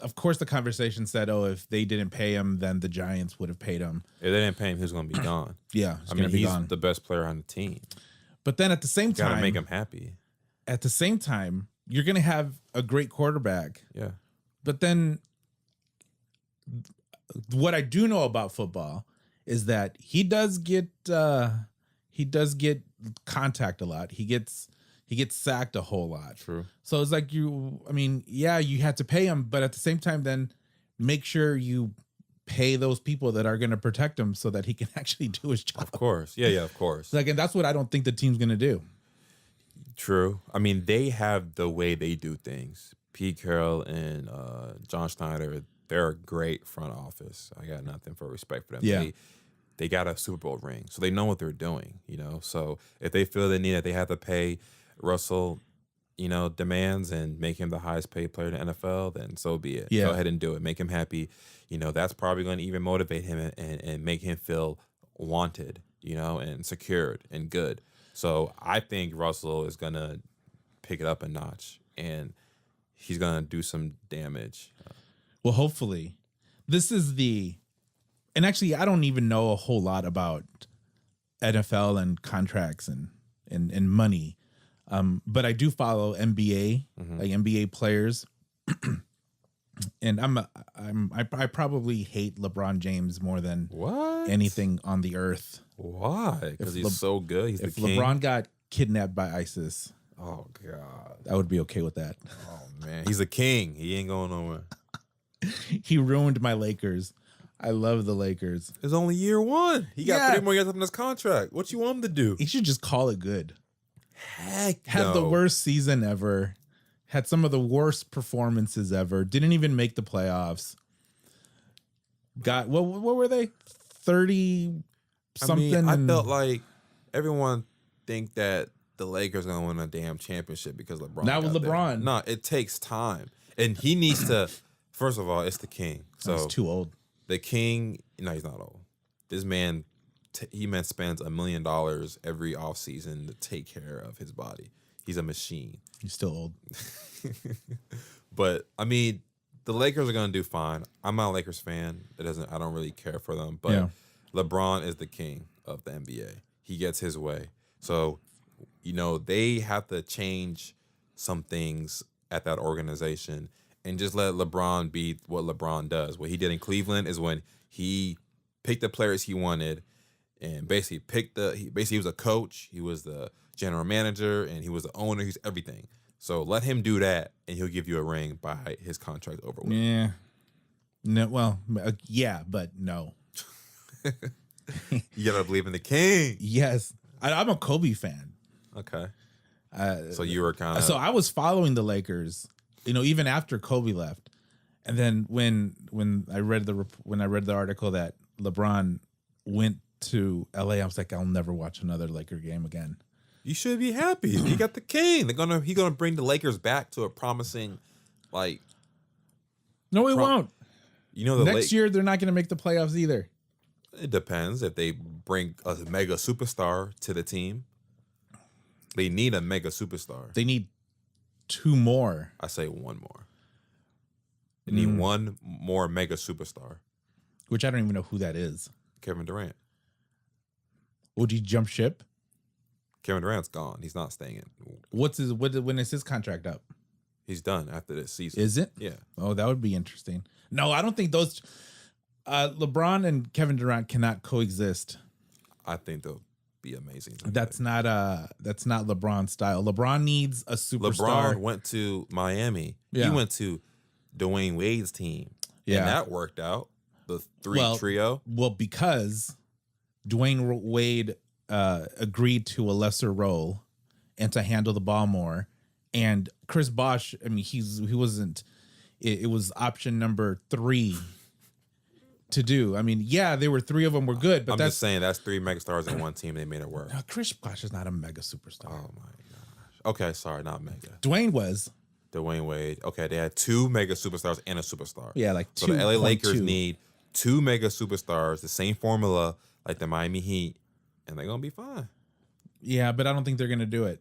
of course, the conversation said, if they didn't pay him, then the Giants would have paid him.
If they didn't pay him, he's going to be gone.
Yeah,
he's the best player on the team.
But then at the same time,
gotta make him happy.
At the same time, you're going to have a great quarterback.
Yeah.
But then what I do know about football is that he does get contact a lot. He gets sacked a whole lot.
True.
So it's like you had to pay him, but at the same time, then make sure you pay those people that are going to protect him so that he can actually do his job.
Of course. Yeah, of course.
And that's what I don't think the team's going to do.
True. I mean, they have the way they do things. Pete Carroll and John Schneider, they're a great front office. I got nothing for respect for them.
Yeah.
They got a Super Bowl ring, so they know what they're doing, So if they feel they need it, they have to pay Russell, demands and make him the highest paid player in the NFL, then so be it.
Yeah.
Go ahead and do it. Make him happy. That's probably going to even motivate him and make him feel wanted, and secured and good. So I think Russell is going to pick it up a notch, and he's going to do some damage.
Well, hopefully. This is and actually, I don't even know a whole lot about NFL and contracts and money. But I do follow NBA, like NBA players. And I probably hate LeBron James more than anything on the earth.
Why? Because he's so good. He's the king.
If LeBron got kidnapped by ISIS,
oh God,
I would be okay with that.
Oh man, he's a king. He ain't going nowhere.
He ruined my Lakers. I love the Lakers.
It's only year one. He got 3 more years up in his contract. What you want him to do?
He should just call it good.
Heck,
had the worst season ever. Had some of the worst performances ever. Didn't even make the playoffs. Got what were they? 30 something.
I felt like everyone think that the Lakers gonna win a damn championship because LeBron.
Not with LeBron.
There. No, it takes time, and he needs to. First of all, it's the king. So
he's too old.
The king. No, he's not old. This man. He spends $1 million every offseason to take care of his body. He's a machine.
He's still old.
But I mean, the Lakers are gonna do fine. I'm not a Lakers fan. I don't really care for them. But LeBron is the king of the NBA. He gets his way. So, they have to change some things at that organization and just let LeBron be what LeBron does. What he did in Cleveland is when he picked the players he wanted and basically he was a coach, he was the general manager, and he was the owner, he's everything. So let him do that, and he'll give you a ring by his contract over with.
Yeah. No. Well, yeah, but no.
You gotta believe in the king.
Yes, I'm a Kobe fan.
Okay. So you were kind of.
So I was following the Lakers, even after Kobe left, and then when I read the article that LeBron went to LA, I was like, I'll never watch another Laker game again.
You should be happy. You got the king. He's gonna bring the Lakers back to a promising, like.
No, he won't.
Next
year they're not going to make the playoffs either.
It depends if they bring a mega superstar to the team. They need a mega superstar.
They need 2 more.
I say 1 more. They need 1 more mega superstar.
Which I don't even know who that is.
Kevin Durant.
Would he jump ship?
Kevin Durant's gone. He's not staying in.
When is his contract up?
He's done after this season.
Is it?
Yeah.
Oh, that would be interesting. No, I don't think those LeBron and Kevin Durant cannot coexist.
I think they'll be amazing.
That's not LeBron's style. LeBron needs a superstar.
LeBron went to Miami.
Yeah.
He went to Dwayne Wade's team.
Yeah.
And that worked out. The trio.
Well, because Dwayne Wade agreed to a lesser role and to handle the ball more. And Chris Bosh, I mean, he wasn't. It was option number 3 to do. I mean, yeah, there were 3 of them were good, but
I'm just saying that's 3 megastars in one team. They made it work.
No, Chris Bosh is not a mega superstar.
Oh my gosh. Okay, sorry, not mega.
Dwayne was.
Dwayne Wade. Okay, they had 2 mega superstars and a superstar.
Yeah, like 2.
So the LA Lakers need 2 mega superstars, the same formula like the Miami Heat, and they're gonna be fine.
Yeah, but I don't think they're gonna do it.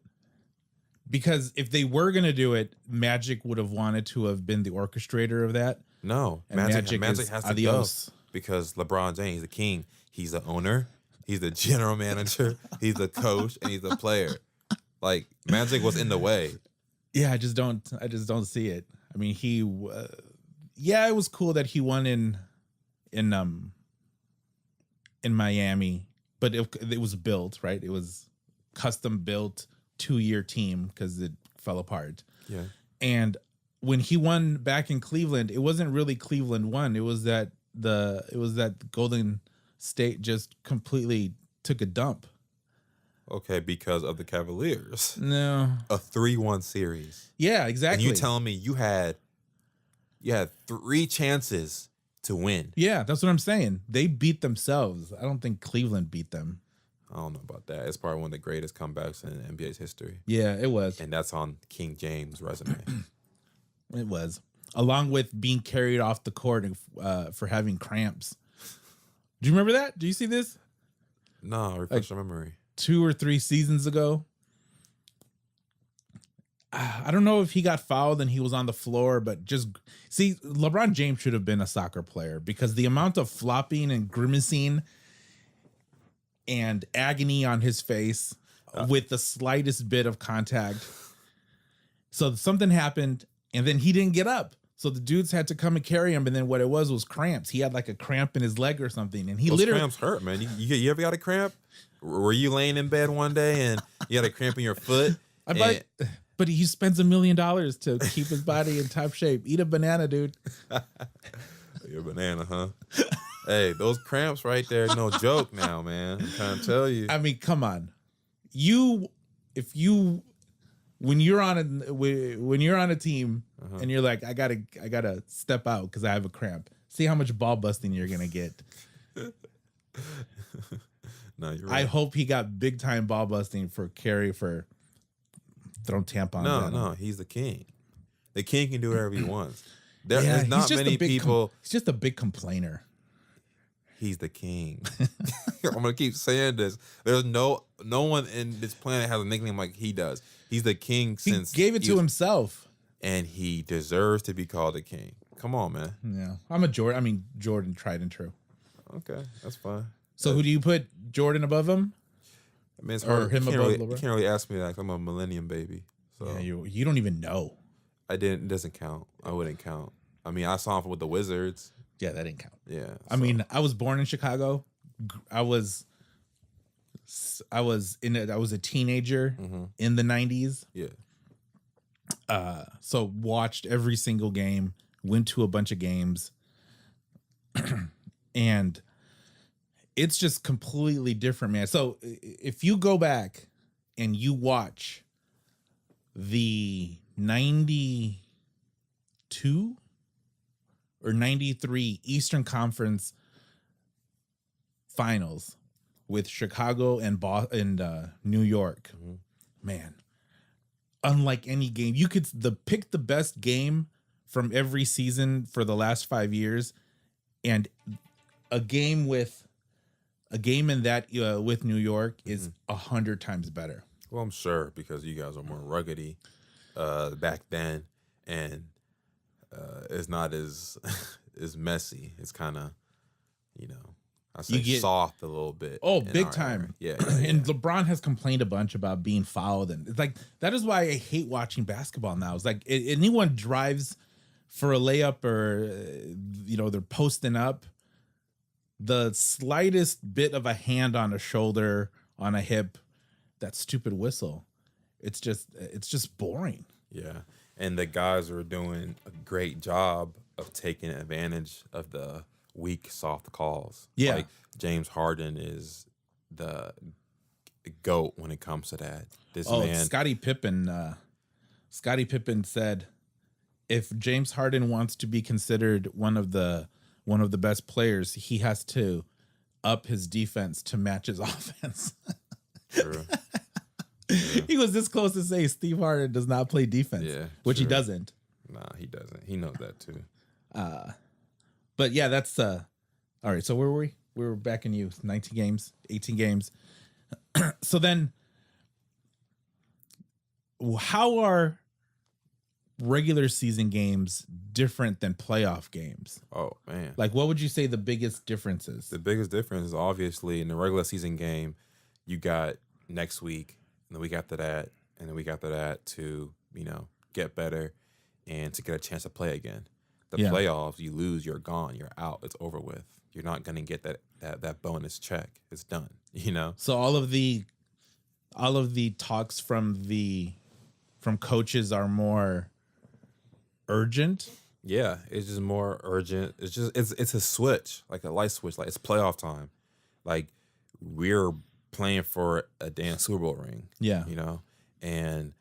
Because if they were going to do it, Magic would have wanted to have been the orchestrator of that.
No,
and Magic has to
adios. Go because LeBron James, he's the king. He's the owner. He's the general manager. He's the coach, and he's the player. Like Magic was in the way.
Yeah, I just don't see it. I mean, it was cool that he won in Miami, but it was built, right? It was custom built. 2-year team because it fell apart.
Yeah.
And when he won back in Cleveland, it wasn't really Cleveland won. It was that Golden State just completely took a dump.
Okay, because of the Cavaliers.
No.
A 3-1 series.
Yeah, exactly.
And you telling me you had 3 chances to win.
Yeah, that's what I'm saying. They beat themselves. I don't think Cleveland beat them.
I don't know about that. It's probably one of the greatest comebacks in NBA's history.
Yeah, it was.
And that's on King James' resume.
It was. Along with being carried off the court for having cramps. Do you remember that? Do you see this?
No, refresh my memory.
2 or 3 seasons ago. I don't know if he got fouled and he was on the floor, but LeBron James should have been a soccer player because the amount of flopping and grimacing and agony on his face with the slightest bit of contact. So something happened and then he didn't get up. So the dudes had to come and carry him. And then what it was cramps. He had like a cramp in his leg or something. And those
cramps hurt, man. You ever got a cramp? Were you laying in bed one day and you had a cramp in your foot?
But he spends $1 million to keep his body in top shape. Eat a banana, dude.
You're a banana, huh? Hey, those cramps right there, no joke now, man. I'm trying to tell you.
I mean, come on. When you're on a team and you're like, I gotta step out because I have a cramp. See how much ball busting you're gonna get.
No, you're right.
I hope he got big time ball busting for throwing tampons.
No, he's the king. The king can do whatever he wants. There's not many people.
He's just a big complainer.
He's the king. I'm gonna keep saying this. There's no one in this planet has a nickname like he does. He's the king since
he gave it to himself,
and he deserves to be called a king. Come on, man.
Yeah, I'm a Jordan. I mean, Jordan, tried and true.
Okay, that's fine.
So who do you put Jordan above him?
I mean, it's hard.
Or him above LeBron?
You can't really ask me that. I'm a millennium baby. So
yeah, you don't even know.
I didn't. It doesn't count. I wouldn't count. I mean, I saw him with the Wizards.
Yeah, that didn't count.
Yeah.
I mean, I was born in Chicago. I was a teenager in the 90s.
Yeah.
So watched every single game, went to a bunch of games, and it's just completely different, man. So if you go back and you watch the 92 or 93 Eastern Conference Finals with Chicago and New York, man, unlike any game, you could pick the best game from every season for the last 5 years, and a game in that with New York is 100 times better.
Well, I'm sure because you guys are more ruggedy back then, and it's not as messy. It's kind of, I say soft a little bit.
Oh, big time.
Yeah.
And LeBron has complained a bunch about being fouled, and it's like that is why I hate watching basketball now. It's like anyone drives for a layup or they're posting up, the slightest bit of a hand on a shoulder, on a hip, that stupid whistle. It's just boring.
Yeah. And the guys are doing a great job of taking advantage of the weak, soft calls.
Yeah.
Like James Harden is the GOAT when it comes to that.
Scottie Pippen said, if James Harden wants to be considered one of the best players, he has to up his defense to match his offense.
True.
He was this close to say Steve Harden does not play defense, which he doesn't.
Nah, he doesn't. He knows that too.
But yeah, that's all right. So where were we? We were back in 19 games, 18 games. So then, how are regular season games different than playoff games?
Oh man,
like what would you say the biggest difference is?
The biggest difference is obviously in the regular season game, you got next week and the week after that and the week after that to get better and to get a chance to play again. The playoffs, you lose, you're gone, you're out, it's over with. You're not gonna get that bonus check. It's done.
So all of the talks from coaches are more urgent.
Yeah, it's just more urgent. It's a switch, like a light switch. Like it's playoff time. Like we're playing for a damn Super Bowl ring.
Yeah,
and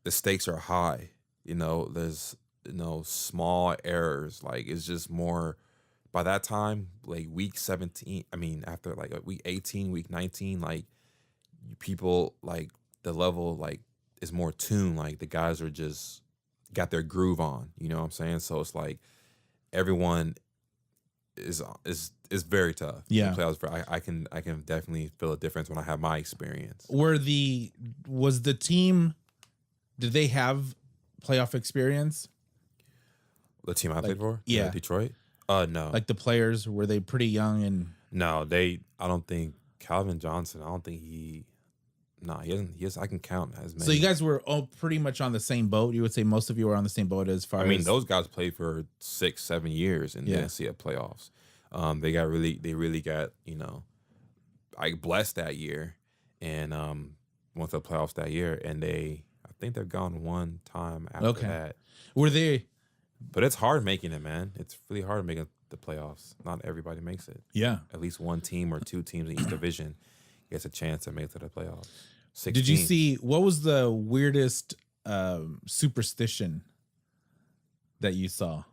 the stakes are high. There's small errors. Like it's just more. By that time, like week 17. I mean, after like week 18, week 19, like people like the level like is more tuned. Like the guys are just got their groove on. You know what I'm saying? So it's like everyone is very tough.
Yeah,
I can definitely feel a difference when I have my experience.
Was the team? Did they have playoff experience?
The team I played for,
yeah,
Detroit. No,
like the players, were they pretty young? And
no, I don't think Calvin Johnson. I don't think he. No, he hasn't. I can count as many.
So you guys were all pretty much on the same boat. You would say most of you were on the same boat as far.
Those guys played for 6-7 years and didn't see a playoffs. They really got I blessed that year and went to the playoffs that year, and I think they've gone one time after that.
Were they?
But it's hard making it, man. It's really hard making the playoffs. Not everybody makes it.
Yeah.
At least one team or two teams in each division gets a chance to make it to the playoffs. 16.
Did you see what was the weirdest superstition that you saw?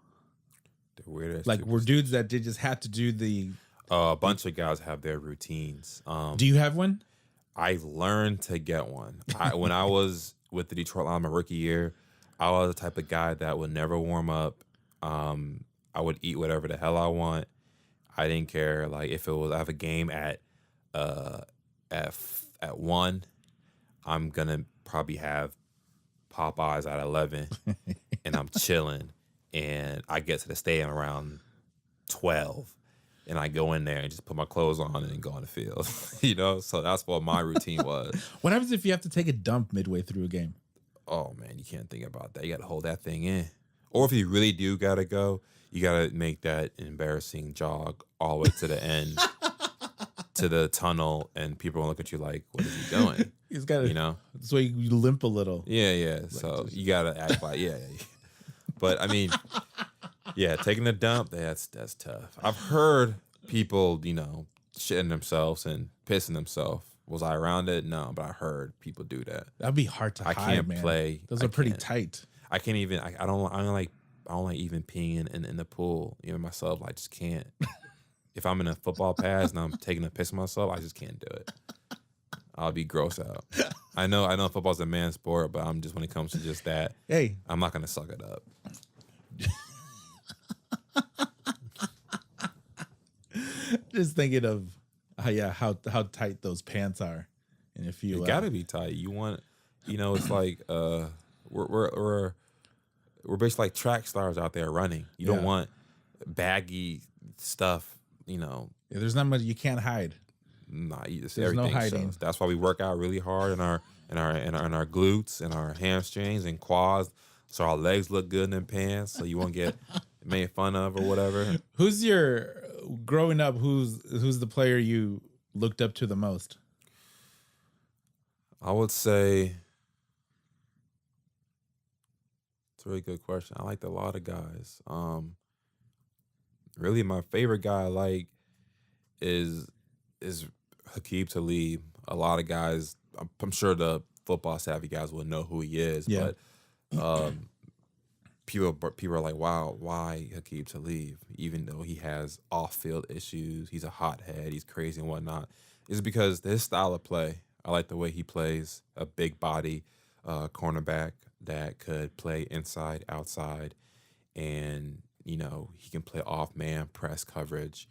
The weirdest,
like were dudes that just had to do the.
A bunch of guys have their routines.
Do you have one?
I've learned to get one. When I was with the Detroit Lions my rookie year, I was the type of guy that would never warm up. I would eat whatever the hell I want. I didn't care. Like if I have a game at 1, I'm gonna probably have Popeyes at 11, and I'm chilling. And I get to the stadium around 12, and I go in there and just put my clothes on and go on the field. So that's what my routine was.
What happens if you have to take a dump midway through a game?
Oh man, you can't think about that. You got to hold that thing in. Or if you really do gotta go, you gotta make that embarrassing jog all the way to the end, to the tunnel, and people will look at you like, "What is he doing?"
He's got to,
you know.
that's why you limp a little.
Yeah. Like so you gotta act like yeah. But I mean, yeah, taking a dump, that's tough. I've heard people, you know, shitting themselves and pissing themselves. Was I around it? No, but I heard people do that.
That'd be hard to hide,
can't
man.
play.
Those are pretty tight.
I can't even. I don't like even peeing in the pool. You know myself. I just can't. If I'm in a football pass and I'm taking a piss on myself, I just can't do it. I'll be gross out. I know football's a man's sport, but I'm just when it comes to just that.
Hey,
I'm not gonna suck it up.
Just thinking of how tight those pants are, and if you
gotta be tight. You want, you know, it's like we're basically like track stars out there running. You don't want baggy stuff. You know,
there's not much you can't hide.
Nah, there's
no hiding.
So that's why we work out really hard in our glutes and our hamstrings and quads, so our legs look good in them pants. So you won't get made fun of or whatever.
Who's your growing up? Who's the player you looked up to the most?
I would say it's a really good question. I liked a lot of guys. Really, my favorite guy I like is Hakeem Talib. A lot of guys, I'm sure the football savvy guys will know who he is, but people are like, wow, why Hakeem Talib? Even though he has off-field issues, he's a hothead, he's crazy and whatnot. It's because his style of play. I like the way he plays, a big body cornerback that could play inside, outside, and you know he can play off-man press coverage.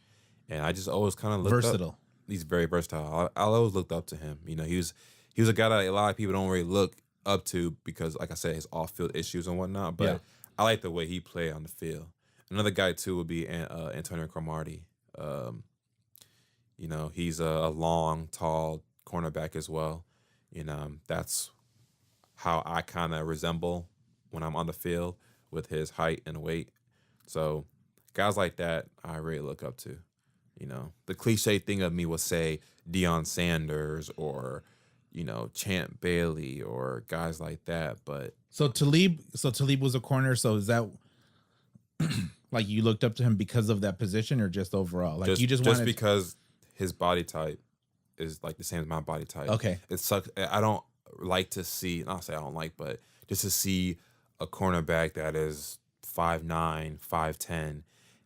And I just always kind of looked
versatile.
He's very versatile. I always looked up to him. You know, he was a guy that a lot of people don't really look up to because, like I said, his off-field issues and whatnot. But I like the way he played on the field. Another guy too would be Antonio Cromartie. You know, he's a long, tall cornerback as well. You know, that's how I kind of resemble when I'm on the field with his height and weight. So guys like that, I really look up to. You know, the cliche thing of me would say Deion Sanders or, you know, Champ Bailey or guys like that. But
so Talib was a corner. So is that like you looked up to him because of that position or just overall? Like you just wanted
because his body type is like the same as my body type.
Okay.
It sucks. I don't like to see, not say I don't like, but just to see a cornerback that is 5'9", 5'10",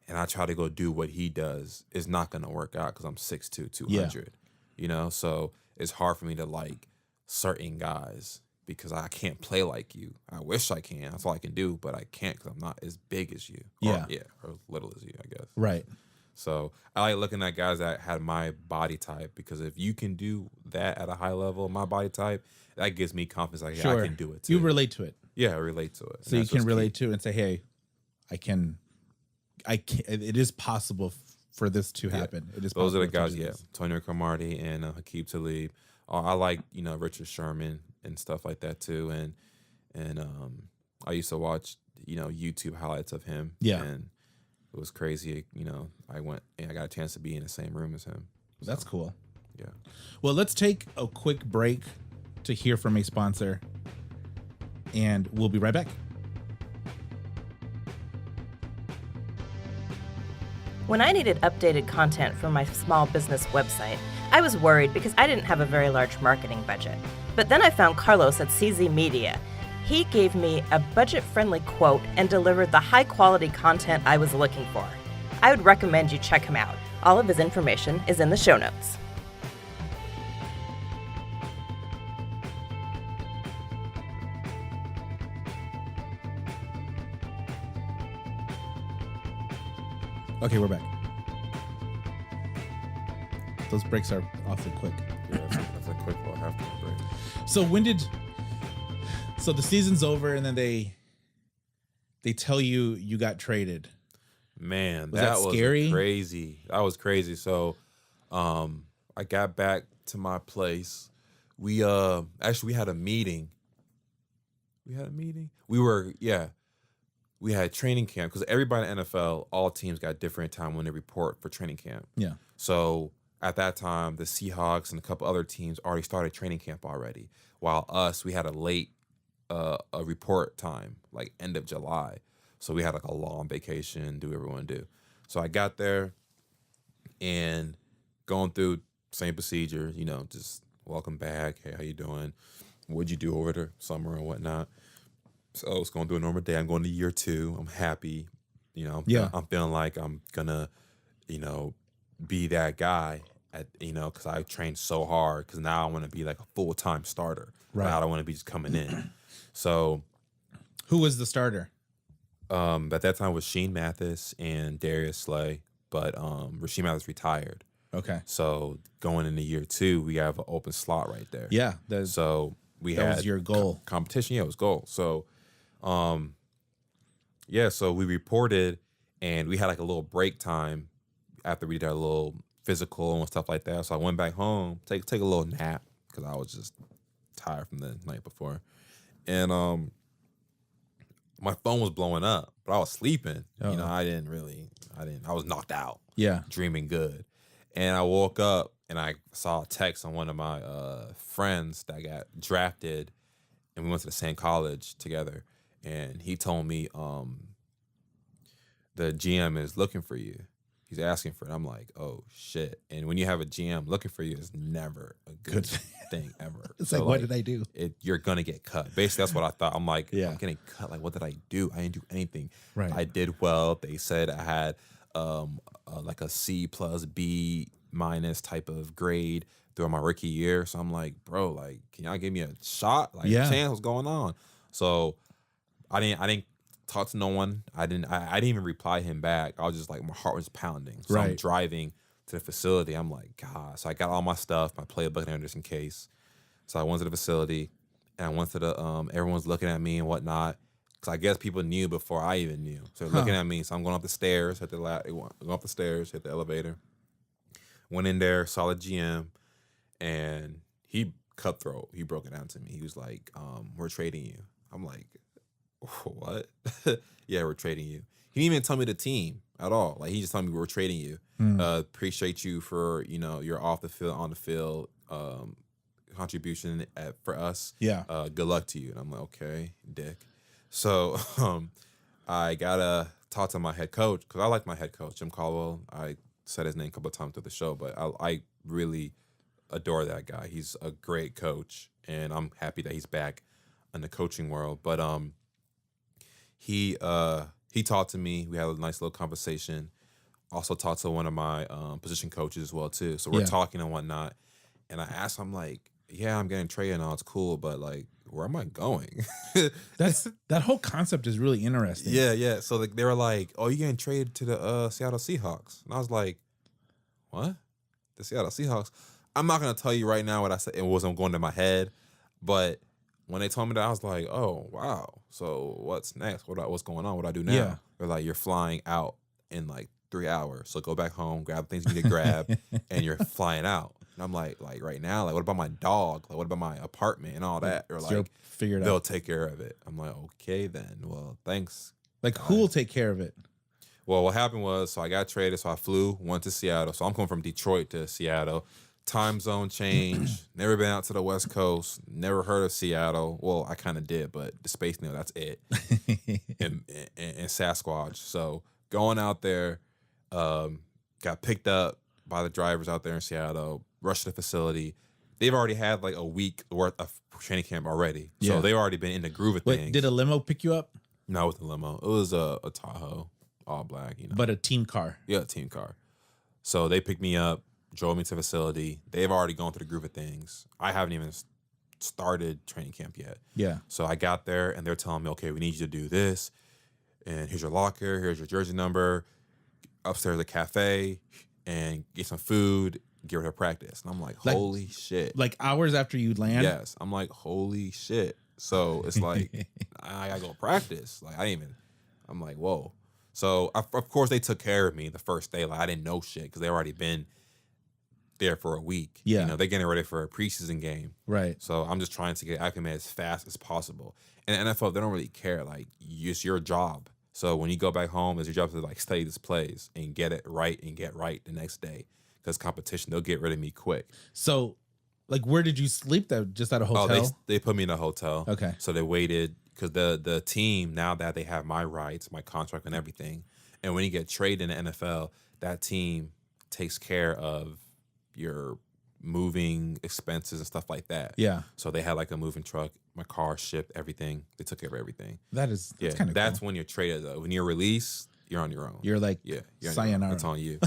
and I try to go do what he does, is not going to work out because I'm 6'2", 200. You know, so it's hard for me to like certain guys because I can't play like you. I wish I can. That's all I can do, but I can't because I'm not as big as you. Or as little as you, I guess.
Right.
So I like looking at guys that had my body type because if you can do that at a high level, my body type, that gives me confidence. Like, I can do it too.
You relate to it.
Yeah, I relate to it.
So you can relate to it and say, hey, I can. It is possible for this to happen. It is.
Those are the guys. Yeah, Antonio Cromartie and Hakeem Talib. I like Richard Sherman and stuff like that too. And I used to watch YouTube highlights of him.
Yeah,
and it was crazy. I went and I got a chance to be in the same room as him. So,
that's cool.
Yeah.
Well, let's take a quick break to hear from a sponsor, and we'll be right back.
When I needed updated content for my small business website, I was worried because I didn't have a very large marketing budget. But then I found Carlos at CZ Media. He gave me a budget-friendly quote and delivered the high-quality content I was looking for. I would recommend you check him out. All of his information is in the show notes.
Okay, we're back. Those breaks are awfully quick.
Yeah, that's a quick one after the break.
So the season's over and then they tell you got traded.
Man,
was that scary?
Crazy. That was crazy. So I got back to my place. We had a meeting. We had training camp because everybody in the NFL, all teams got different time when they report for training camp.
Yeah.
So at that time, the Seahawks and a couple other teams already started training camp already. While us, we had a late a report time, like end of July. So we had like a long vacation, do what everyone do. So I got there and going through same procedure, you know, just welcome back. Hey, how you doing? What'd you do over the summer and whatnot? So I was going through a normal day. I'm going to year 2. I'm happy. You know, I'm feeling like I'm gonna, you know, be that guy at, you know, because I trained so hard. Because now I want to be like a full-time starter. Right. I don't want to be just coming in. So,
who was the starter?
At that time was Sheen Mathis and Darius Slay, but Rasheem Mathis retired.
Okay.
So going into year 2, we have an open slot right there.
Yeah.
So that
was your goal.
Competition. Yeah, it was goal. So, so we reported, and we had like a little break time after we did our little physical and stuff like that. So I went back home, take a little nap because I was just tired from the night before, and my phone was blowing up, but I was sleeping. You know, I was knocked out.
Yeah,
dreaming good, and I woke up and I saw a text on one of my friends that got drafted, and we went to the same college together. And he told me, the GM is looking for you. He's asking for it. I'm like, oh, shit. And when you have a GM looking for you, it's never a good thing ever.
It's so like, what did I do?
You're going to get cut. Basically, that's what I thought. I'm like, I'm getting cut. Like, what did I do? I didn't do anything.
Right.
I did well. They said I had like a C plus B minus type of grade throughout my rookie year. So I'm like, bro, like, can y'all give me a shot? Like, chance, what's going on? So I didn't talk to no one. I didn't even reply him back. I was just like, my heart was pounding. So I'm driving to the facility. I'm like, God. So I got all my stuff, my playbook and just in case. So I went to the facility, and I went to the everyone's looking at me and whatnot. Because I guess people knew before I even knew. So they're looking at me. So I'm going up the stairs, hit the elevator. Went in there, saw the GM, and he cutthroat. He broke it down to me. He was like, we're trading you. I'm like, what? Yeah, we're trading you. He didn't even tell me the team at all. Like, he just told me we're trading you. Appreciate you for, you know, your off the field, on the field contribution for us.
Yeah.
Good luck to you. And I'm like, okay, dick. So I gotta talk to my head coach, because I like my head coach, Jim Caldwell. I said his name a couple of times through the show, but I really adore that guy. He's a great coach, and I'm happy that he's back in the coaching world. But he talked to me. We had a nice little conversation. Also talked to one of my position coaches as well too. So we're talking and whatnot. And I asked him, like, yeah, I'm getting traded and all, it's cool, but like, where am I going?
That whole concept is really interesting.
Yeah. So like, they were like, oh, you're getting traded to the Seattle Seahawks. And I was like, what? The Seattle Seahawks? I'm not gonna tell you right now what I said. It wasn't going to my head, but when they told me that, I was like, oh, wow. So what's next? What's going on? What do I do now?
Yeah.
They're like, you're flying out in like 3 hours. So go back home, grab things you need to grab, and you're flying out. And I'm like right now, like, what about my dog? Like, what about my apartment and all that? They're like, they'll take care of it. I'm like, okay, then. Well, thanks.
Like, who will take care of it?
Well, what happened was, so I got traded. So I went to Seattle. So I'm coming from Detroit to Seattle. Time zone change. Never been out to the West Coast. Never heard of Seattle. Well, I kind of did, but the Space Needle, that's it. and Sasquatch. So going out there, got picked up by the drivers out there in Seattle, rushed to the facility. They've already had like a week worth of training camp already. So they've already been in the groove of things.
Did a limo pick you up?
No, with a limo. It was a Tahoe, all black, you know.
But a team car.
Yeah, a team car. So they picked me up, drove me to the facility. They've already gone through the groove of things. I haven't even started training camp yet.
Yeah.
So I got there, and they're telling me, okay, we need you to do this, and here's your locker, here's your jersey number, upstairs a cafe, and get some food, get ready to practice. And I'm like, holy shit.
Like hours after you land?
Yes. I'm like, holy shit. So it's like, I gotta go practice. Like, I'm like, whoa. So, of course, they took care of me the first day. Like, I didn't know shit because they already been there for a week.
Yeah.
You know, they're getting ready for a preseason game.
Right.
So I'm just trying to get acclimated as fast as possible. And the NFL, they don't really care. Like, it's your job. So when you go back home, it's your job to like study these plays and get it right and get right the next day. because competition, they'll get rid of me quick.
So, like, where did you sleep? That just at a hotel?
Oh, they put me in a hotel.
Okay.
So they waited because the team, now that they have my rights, my contract and everything, and when you get traded in the NFL, that team takes care of your moving expenses and stuff like that.
Yeah.
So they had like a moving truck, my car shipped, everything. They took care of everything.
That's kind of
that's
cool.
when you're traded though. When you're released, you're on your own.
You're like, sayonara.
It's on you.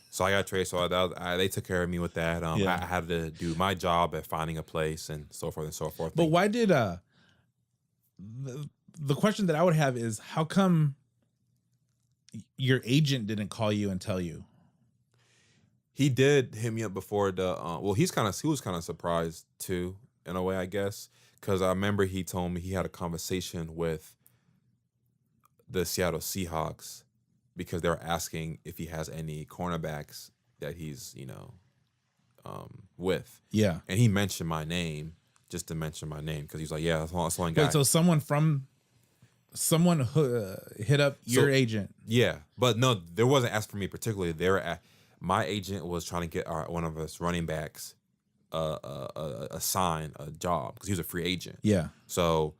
So I got traded. So they took care of me with that. I had to do my job at finding a place and so forth and so forth.
But why did the question that I would have is, how come your agent didn't call you and tell you?
He did hit me up before the. He was kind of surprised too, in a way, I guess, because I remember he told me he had a conversation with the Seattle Seahawks because they were asking if he has any cornerbacks that he's with.
Yeah,
and he mentioned my name just to mention my name because he's like, yeah, that's one guy.
Wait, so someone hit up your agent?
Yeah, but no, there wasn't asked for me particularly. My agent was trying to get one of us running backs assign a job because he was a free agent.
Yeah.
So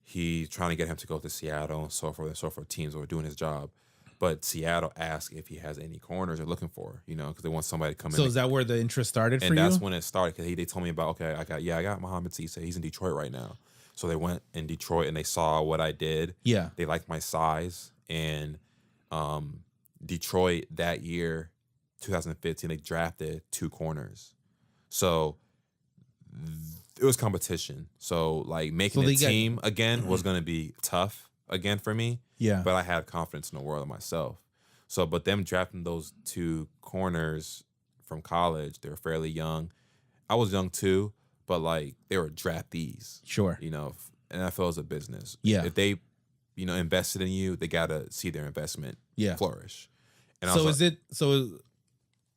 he's trying to get him to go to Seattle and so forth and so forth. Teams were doing his job. But Seattle asked if he has any corners they're looking for, because they want somebody to come in.
So is that where the interest started for you?
And that's when it started because they told me about, okay, I got Mohammed Seisay. He's in Detroit right now. So they went in Detroit and they saw what I did.
Yeah.
They liked my size. And Detroit that year, 2015, they drafted 2 corners. So it was competition. So like making a team again was going to be tough again for me.
Yeah.
But I had confidence in the world of myself. So, but them drafting those 2 corners from college, they were fairly young. I was young too, but like they were draftees.
Sure.
NFL is a business.
Yeah.
If they, invested in you, they got to see their investment flourish. And
so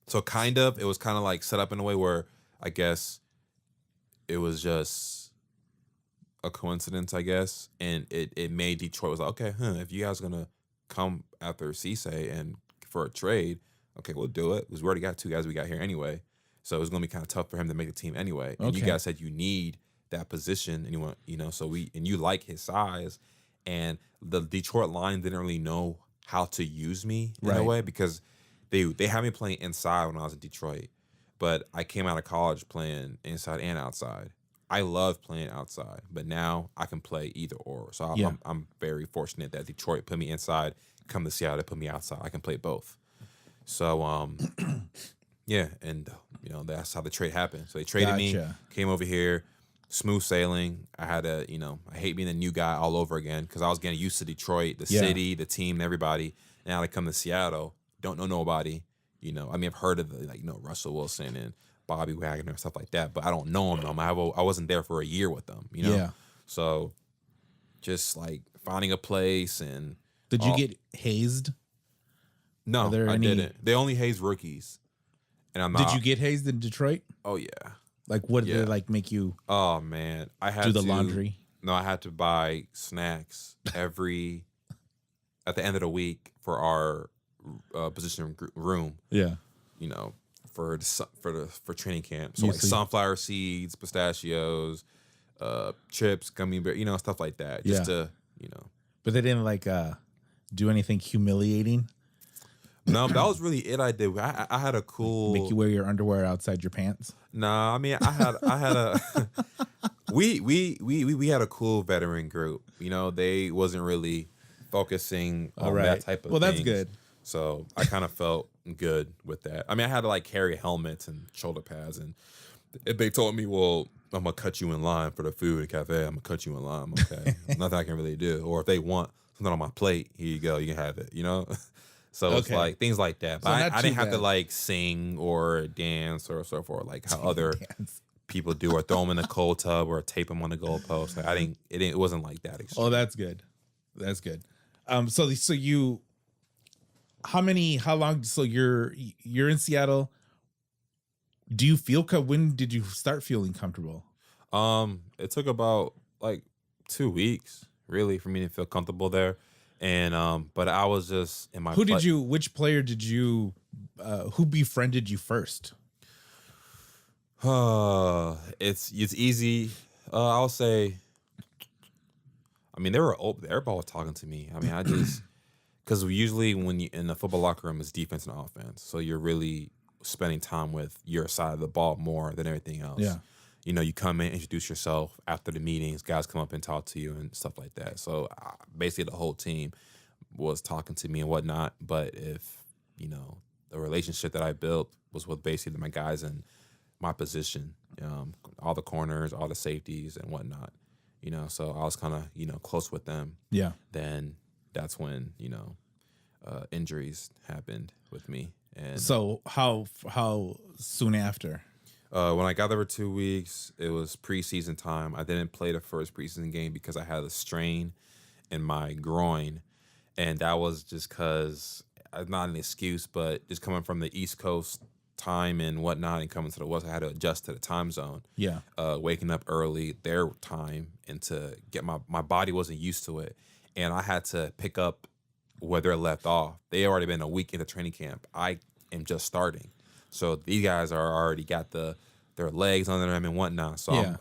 So kind of, it was kind of like set up in a way where I guess it was just a coincidence, I guess. And it made Detroit was like, okay, if you guys are going to come after Seisay and for a trade, okay, we'll do it. Because we already got 2 guys we got here anyway. So it was going to be kind of tough for him to make the team anyway. And you guys said you need that position and you want, and you like his size. And the Detroit line didn't really know how to use me in a way because they had me playing inside when I was in Detroit, but I came out of college playing inside and outside. I love playing outside, but now I can play either or. So I'm very fortunate that Detroit put me inside, come to Seattle, they put me outside. I can play both. So, and that's how the trade happened. So they traded me, came over here, smooth sailing. I had to, I hate being a new guy all over again because I was getting used to Detroit, the city, the team, and everybody. Now I come to Seattle. Don't know nobody, I've heard of Russell Wilson and Bobby Wagner and stuff like that, but I don't know them. I wasn't there for a year with them,
Yeah.
So just like finding a place and.
Did you get hazed?
No, I didn't. They only haze rookies, and I'm not.
Did you get hazed in Detroit?
Oh yeah.
Like what did they make you?
Oh man, I had
do
to
the laundry.
No, I had to buy snacks at the end of the week for our position room.
Yeah.
For training camp. So like sunflower seeds, pistachios, chips, gummy bear, stuff like that. Just to,
But they didn't do anything humiliating.
No, that was really it. I did. I had a cool.
Make you wear your underwear outside your pants.
Nah, I mean, I had a. we had a cool veteran group. They wasn't really focusing on that type of.
Well, that's
things.
good.
So I kind of felt good with that. I mean, I had to carry helmets and shoulder pads, and if they told me, "Well, I'm gonna cut you in line for the food at cafe," I'm gonna cut you in line. I'm okay. Nothing I can really do. Or if they want something on my plate, here you go. You can have it. So it's like things like that. But I didn't have to sing or dance or so forth like how other people do, or throw them in a cold tub or tape them on the goalpost. It wasn't like that.
Oh, that's good. That's good. So you. How long? So you're in Seattle. Do you feel? When did you start feeling comfortable?
It took about 2 weeks really for me to feel comfortable there, And but I was just in my.
Which player did you? Who befriended you first?
It's easy. I'll say. I mean, everybody was talking to me. I mean, I just because usually when you in the football locker room, it's defense and offense, so you're really spending time with your side of the ball more than everything else.
Yeah.
You know, you come in, introduce yourself after the meetings, guys come up and talk to you and stuff like that. So basically the whole team was talking to me and whatnot. But if, you know, the relationship that I built was with basically my guys in my position, all the corners, all the safeties and whatnot, you know, so I was kind of, you know, close with them.
Yeah.
Then that's when, you know, injuries happened with me. And
so how soon after?
When I got there for 2 weeks, it was preseason time. I didn't play the first preseason game because I had a strain in my groin. And that was just because, not an excuse, but just coming from the East Coast time and whatnot and coming to the West, I had to adjust to the time zone.
Yeah.
Waking up early, their time, and to get my body wasn't used to it. And I had to pick up where they left off. They already been a week into training camp. I am just starting. So these guys are already got their legs under them and whatnot. So
yeah.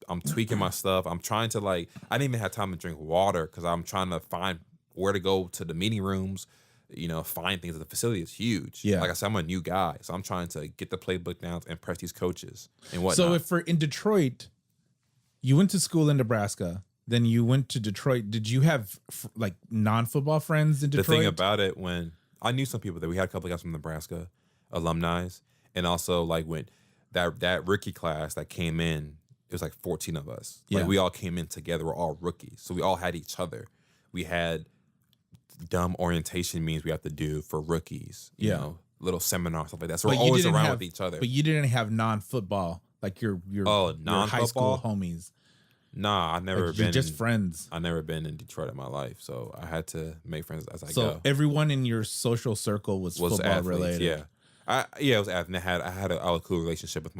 I'm tweaking my stuff. I'm trying to I didn't even have time to drink water because I'm trying to find where to go to the meeting rooms, you know, find things. The facility is huge.
Yeah.
Like I said, I'm a new guy. So I'm trying to get the playbook down and impress these coaches and whatnot.
So if in Detroit, you went to school in Nebraska, then you went to Detroit. Did you have like non-football friends in Detroit?
The thing about it, when I knew some people that we had a couple of guys from Nebraska, alumni, and also like when that rookie class that came in, it was like 14 of us.
Yeah.
Like we all came in together. We're all rookies, so we all had each other. We had dumb orientation meetings we have to do for rookies. You know, little seminars, stuff like that. So we're always around with each other.
But you didn't have non-football, like your high school homies.
Nah, I've never
like
been
just friends.
I've never been in Detroit in my life, so I had to make friends as I go.
So everyone in your social circle was football
athletes,
related.
Yeah, it was athlete. I had a cool relationship with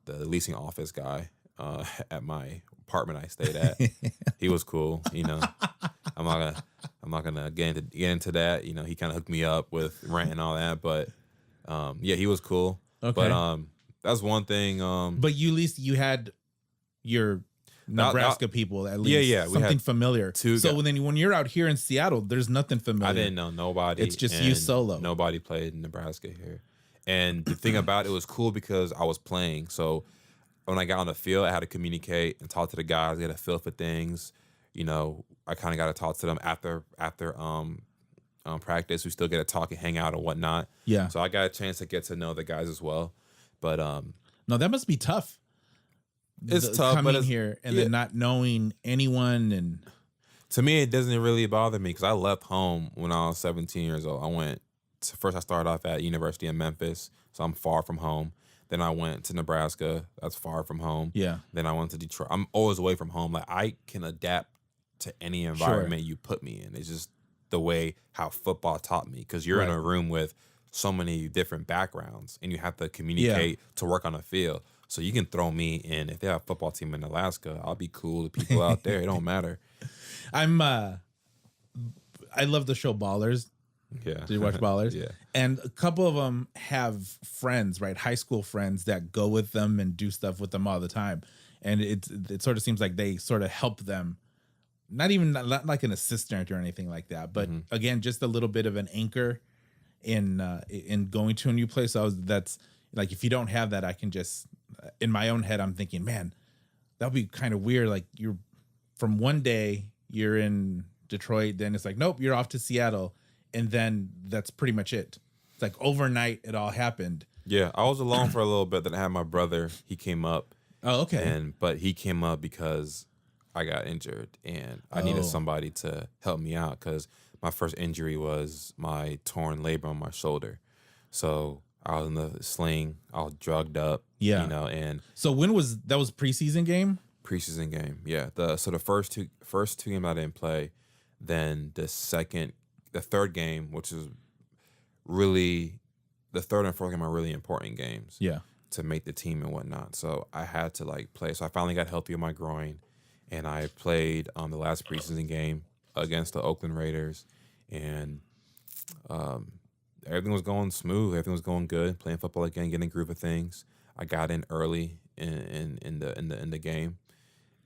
the leasing office guy at my apartment I stayed at. He was cool, you know. I'm not gonna get into that. You know, he kind of hooked me up with rent and all that, but yeah, he was cool.
Okay,
but that's one thing.
But you had your Nebraska people at least.
Yeah,
something familiar. So then when you're out here in Seattle, there's nothing familiar.
I didn't know nobody.
It's just you solo.
Nobody played in Nebraska here. And the thing about it was cool because I was playing. So when I got on the field, I had to communicate and talk to the guys, get a feel for things. You know, I kind of got to talk to them after practice. We still get to talk and hang out and whatnot.
Yeah.
So I got a chance to get to know the guys as well. But
no, that must be tough.
It's tough
coming here and then not knowing anyone. And
to me, it doesn't really bother me because I left home when I was 17 years old. I started off at University in Memphis, so I'm far from home. Then I went to Nebraska, that's far from home.
Yeah.
Then I went to Detroit. I'm always away from home. Like I can adapt to any environment you put me in. It's just the way how football taught me because you're in a room with so many different backgrounds and you have to communicate to work on a field. So you can throw me in. If they have a football team in Alaska, I'll be cool with people out there. It don't matter.
I love the show Ballers.
Yeah.
Did you watch Ballers?
Yeah.
And a couple of them have friends, right? High school friends that go with them and do stuff with them all the time. And it sort of seems like they sort of help them. Not like an assistant or anything like that, but again, just a little bit of an anchor in going to a new place. That's like, if you don't have that, I can just, in my own head, I'm thinking, man, that would be kind of weird. Like you're from one day you're in Detroit, then it's like, nope, you're off to Seattle. And then that's pretty much it. It's like overnight it all happened.
Yeah, I was alone for a little bit. Then I had my brother. He came up.
Oh, okay.
But he came up because I got injured and I needed somebody to help me out because my first injury was my torn labrum on my shoulder. So I was in the sling. I was drugged up.
Yeah.
You know, and
so that was preseason game?
Preseason game. Yeah. The first two games I didn't play. Then the third game, which is really the third and fourth game are really important games.
Yeah.
To make the team and whatnot. So I had to play. So I finally got healthy with my groin and I played the last preseason game against the Oakland Raiders, and everything was going smooth. Everything was going good. Playing football again, getting a groove of things. I got in early in the game,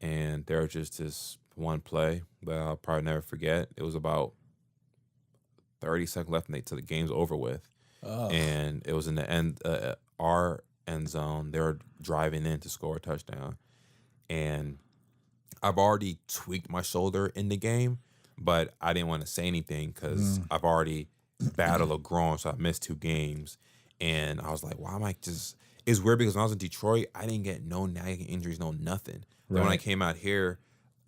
and there was just this one play that I'll probably never forget. It was about 30 seconds left till the game's over with, and it was in the end our end zone. They were driving in to score a touchdown, and I've already tweaked my shoulder in the game, but I didn't want to say anything because I've already battled a groin, so I missed 2 games. And I was like, why am I just... It's weird because when I was in Detroit, I didn't get no nagging injuries, no nothing. But when I came out here,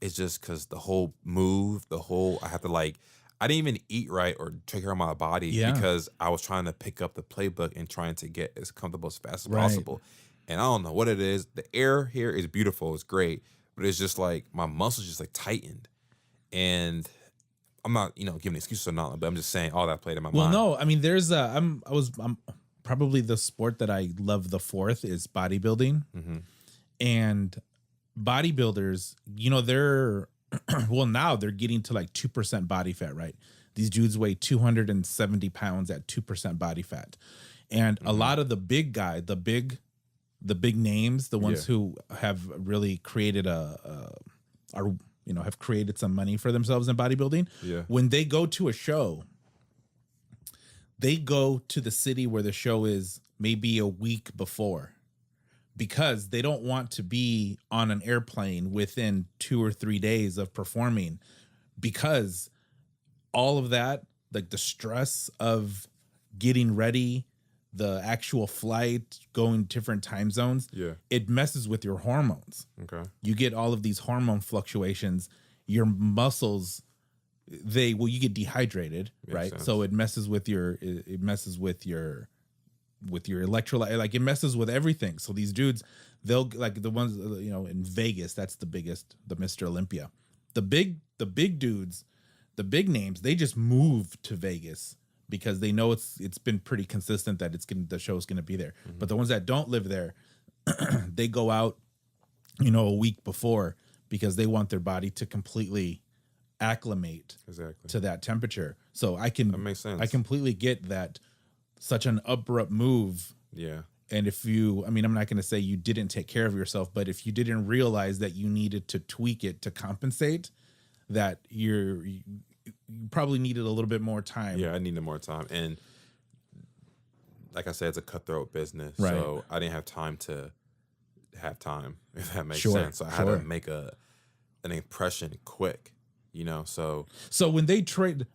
it's just because the whole move, I have to I didn't even eat right or take care of my body because I was trying to pick up the playbook and trying to get as comfortable as fast as possible. And I don't know what it is. The air here is beautiful. It's great. But it's just like my muscles just tightened. And I'm not, giving excuses or not, but I'm just saying all that played in my mind.
Well, no, I mean, there's I'm probably the sport that I love the fourth is bodybuilding. And bodybuilders, they're now they're getting to 2% body fat, right? These dudes weigh 270 pounds at 2% body fat. And a lot of the big the big names, the ones who have really created have created some money for themselves in bodybuilding. Yeah. When they go to a show, they go to the city where the show is maybe a week before because they don't want to be on an airplane within 2 or 3 days of performing, because all of that, the stress of getting ready, the actual flight, going different time zones, it messes with your hormones. Okay. You get all of these hormone fluctuations. Your muscles, you get dehydrated, right? Sense. So it messes with your electrolyte, it messes with everything. So these dudes, they'll the ones, in Vegas, that's the biggest, the Mr. Olympia. The big dudes, the big names, they just move to Vegas because they know it's been pretty consistent that the show's going to be there. But the ones that don't live there, they go out, a week before because they want their body to completely acclimate to that temperature. So that makes sense. I completely get that. Such an abrupt move. Yeah. And if I'm not going to say you didn't take care of yourself, but if you didn't realize that you needed to tweak it to compensate, that you probably needed a little bit more time.
Yeah, I needed more time. And like I said, it's a cutthroat business. Right. So I didn't have time to have time, if that makes sense. So I had to make an impression quick, so. So
when they traded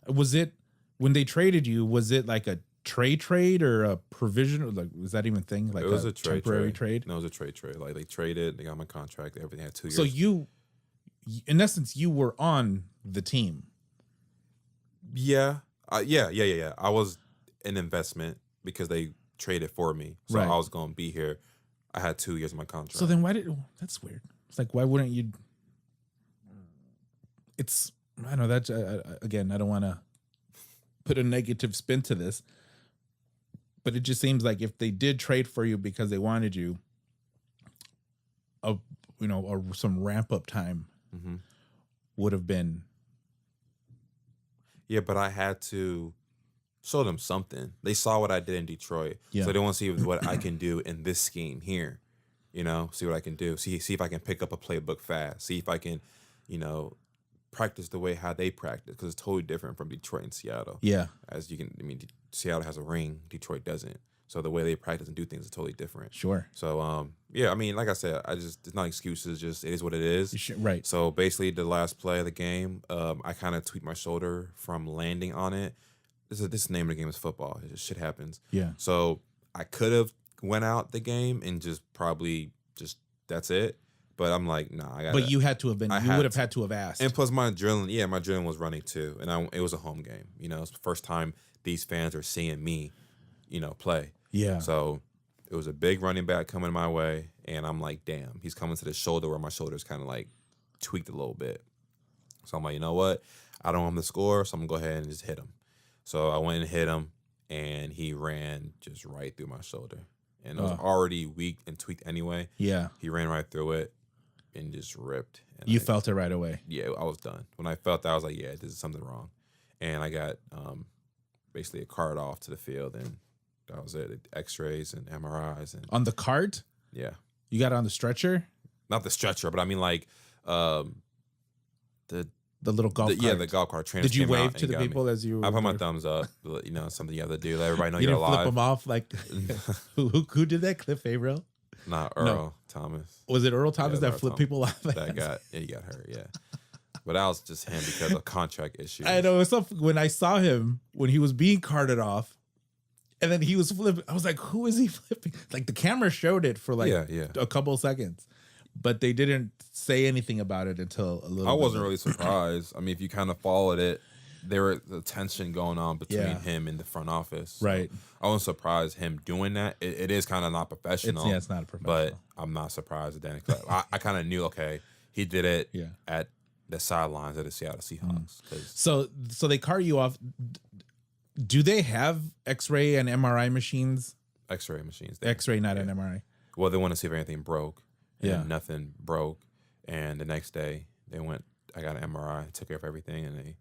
you, was it like a trade or a provision? Was that even a thing? It was a temporary trade?
No, it was a trade. They traded, they got my contract, everything had 2 years.
So you, in essence, you were on the team.
Yeah. Yeah. I was an investment because they traded for me. So I was going to be here. I had 2 years of my contract.
So then that's weird. It's why wouldn't you? I know that, again, I don't want to put a negative spin to this, but it just seems like if they did trade for you because they wanted you, some ramp up time would have been.
Yeah, but I had to show them something. They saw what I did in Detroit, so they want to see what I can do in this scheme here. See what I can do. See if I can pick up a playbook fast. See if I can, practice the way how they practice, because it's totally different from Detroit and Seattle. Yeah, as you can, Seattle has a ring, Detroit doesn't. So the way they practice and do things is totally different. Sure. So like I said, it's not excuses. Just it is what it is. Right. So basically, the last play of the game, I kind of tweaked my shoulder from landing on it. This name of the game is football. Shit happens. Yeah. So I could have went out the game and that's it. But I'm like, nah.
But you had to have been. You would have had to have asked.
And plus, my adrenaline was running too, and it was a home game. It's the first time these fans are seeing me, play. Yeah. So it was a big running back coming my way, and I'm like, damn, he's coming to the shoulder where my shoulder's kind of tweaked a little bit. So I'm like, you know what? I don't want him to score, so I'm gonna go ahead and just hit him. So I went and hit him, and he ran just right through my shoulder, and it was already weak and tweaked anyway. Yeah. He ran right through it. and just ripped. And
you felt it right away.
Yeah, I was done. When I felt that, I was like, yeah, this is something wrong. And I got basically a cart off to the field, and that was it. X-rays and MRIs. And
on the cart?
Yeah.
You got it on the stretcher?
Not the stretcher, but I mean like
the little golf cart.
Yeah, the golf cart.
Did you wave to the people as you were?
I put my thumbs up. You know, something you have to do. Let everybody know
you
you're
didn't
alive.
flip them off like who did that? Cliff Averill?
Not Earl Thomas.
Was it Earl Thomas that flipped people off?
He got hurt, yeah. But that was just him because of contract issues.
I know. When I saw him, when he was being carted off, and then he was flipping, I was like, who is he flipping? Like the camera showed it for like a couple of seconds, but they didn't say anything about it until a little
I
bit
wasn't
later.
really surprised. I mean, if you kind of followed it, there was the tension going on between him and the front office. So
right.
I wasn't surprised him doing that. It is kind of not professional.
It's not a professional.
But I'm not surprised at that. 'Cause I kind of knew, okay, he did it at the sidelines of the Seattle Seahawks.
So they cart you off. Do they have X-ray and MRI machines?
X-ray machines.
X-ray, not an MRI.
Well, they want to see if anything broke. And
Yeah.
nothing broke. And the next day, I got an MRI, took care of everything, and they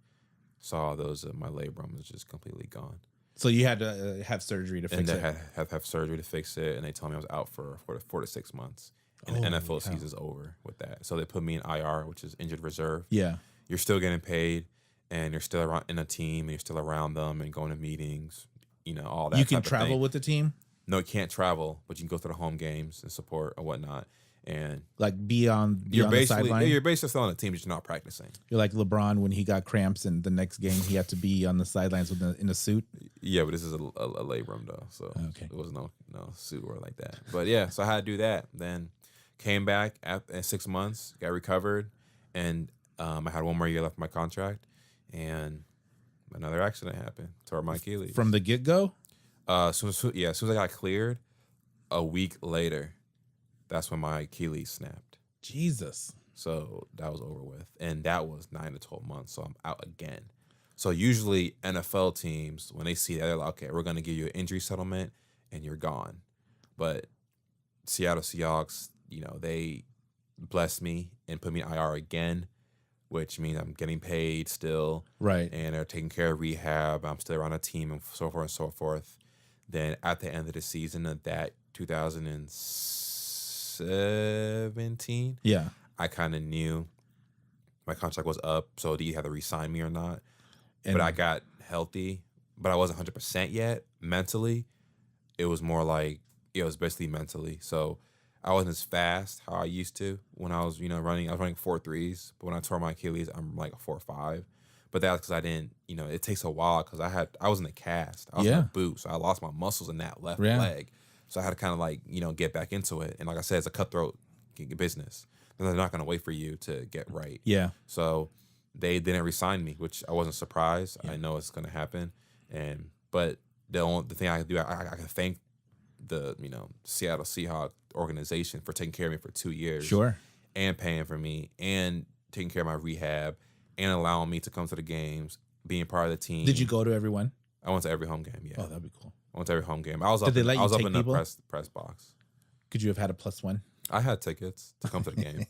saw my labrum was just completely gone.
So you had to have surgery to fix
and
it.
they have surgery to fix it, and they told me I was out for 4 to 6 months. And the NFL season's over with that. So they put me in IR, which is injured reserve.
Yeah.
You're still getting paid, and you're still around in a team, and you're still around them and going to meetings, all that.
You can
type of
travel
thing.
with the team?
No, you can't travel, but you can go to the home games and support or whatnot. And
Like be on the
you're
sideline?
basically still on the team, but you're not practicing.
You're like LeBron when he got cramps and the next game he had to be on the sidelines in a suit.
Yeah, but this is a labrum though, so it was no suit or like that. But yeah, so I had to do that. Then came back at 6 months, got recovered, and I had 1 more year left of my contract, and another accident happened, tore my Achilles
From the get-go?
As soon as I got cleared, a week later, that's when my Achilles snapped.
Jesus.
So that was over with. And that was 9 to 12 months. So I'm out again. So usually NFL teams, when they see that, they're like, okay, we're going to give you an injury settlement and you're gone. But Seattle Seahawks, they blessed me and put me in IR again, which means I'm getting paid still.
Right.
And they're taking care of rehab. I'm still around a team and so forth and so forth. Then at the end of the season of that 2017, I kind of knew my contract was up, so do you have to re-sign me or not? But I got healthy, but I wasn't 100% yet mentally. It was more like, it was basically mentally. So I wasn't as fast how I used to when I was, running. I was running 4.3s, but when I tore my Achilles, I'm like a 4.5. But that's because I didn't, it takes a while because I was in a cast. I was in a boot, so I lost my muscles in that left leg. So I had to kind of get back into it. And like I said, it's a cutthroat business. They're not going to wait for you to get right. Yeah. So they didn't re-sign me, which I wasn't surprised. I know it's going to happen. But the thing I can do, I can thank the Seattle Seahawk organization for taking care of me for 2 years.
Sure.
And paying for me and taking care of my rehab and allowing me to come to the games, being part of the team.
Did you go to every one?
I went to every home game, yeah.
Oh, that'd be cool.
I went to every home game. I was
Did
up,
they let you
I was up
take
in
people?
the press box.
Could you have had a +1?
I had tickets to come to the game.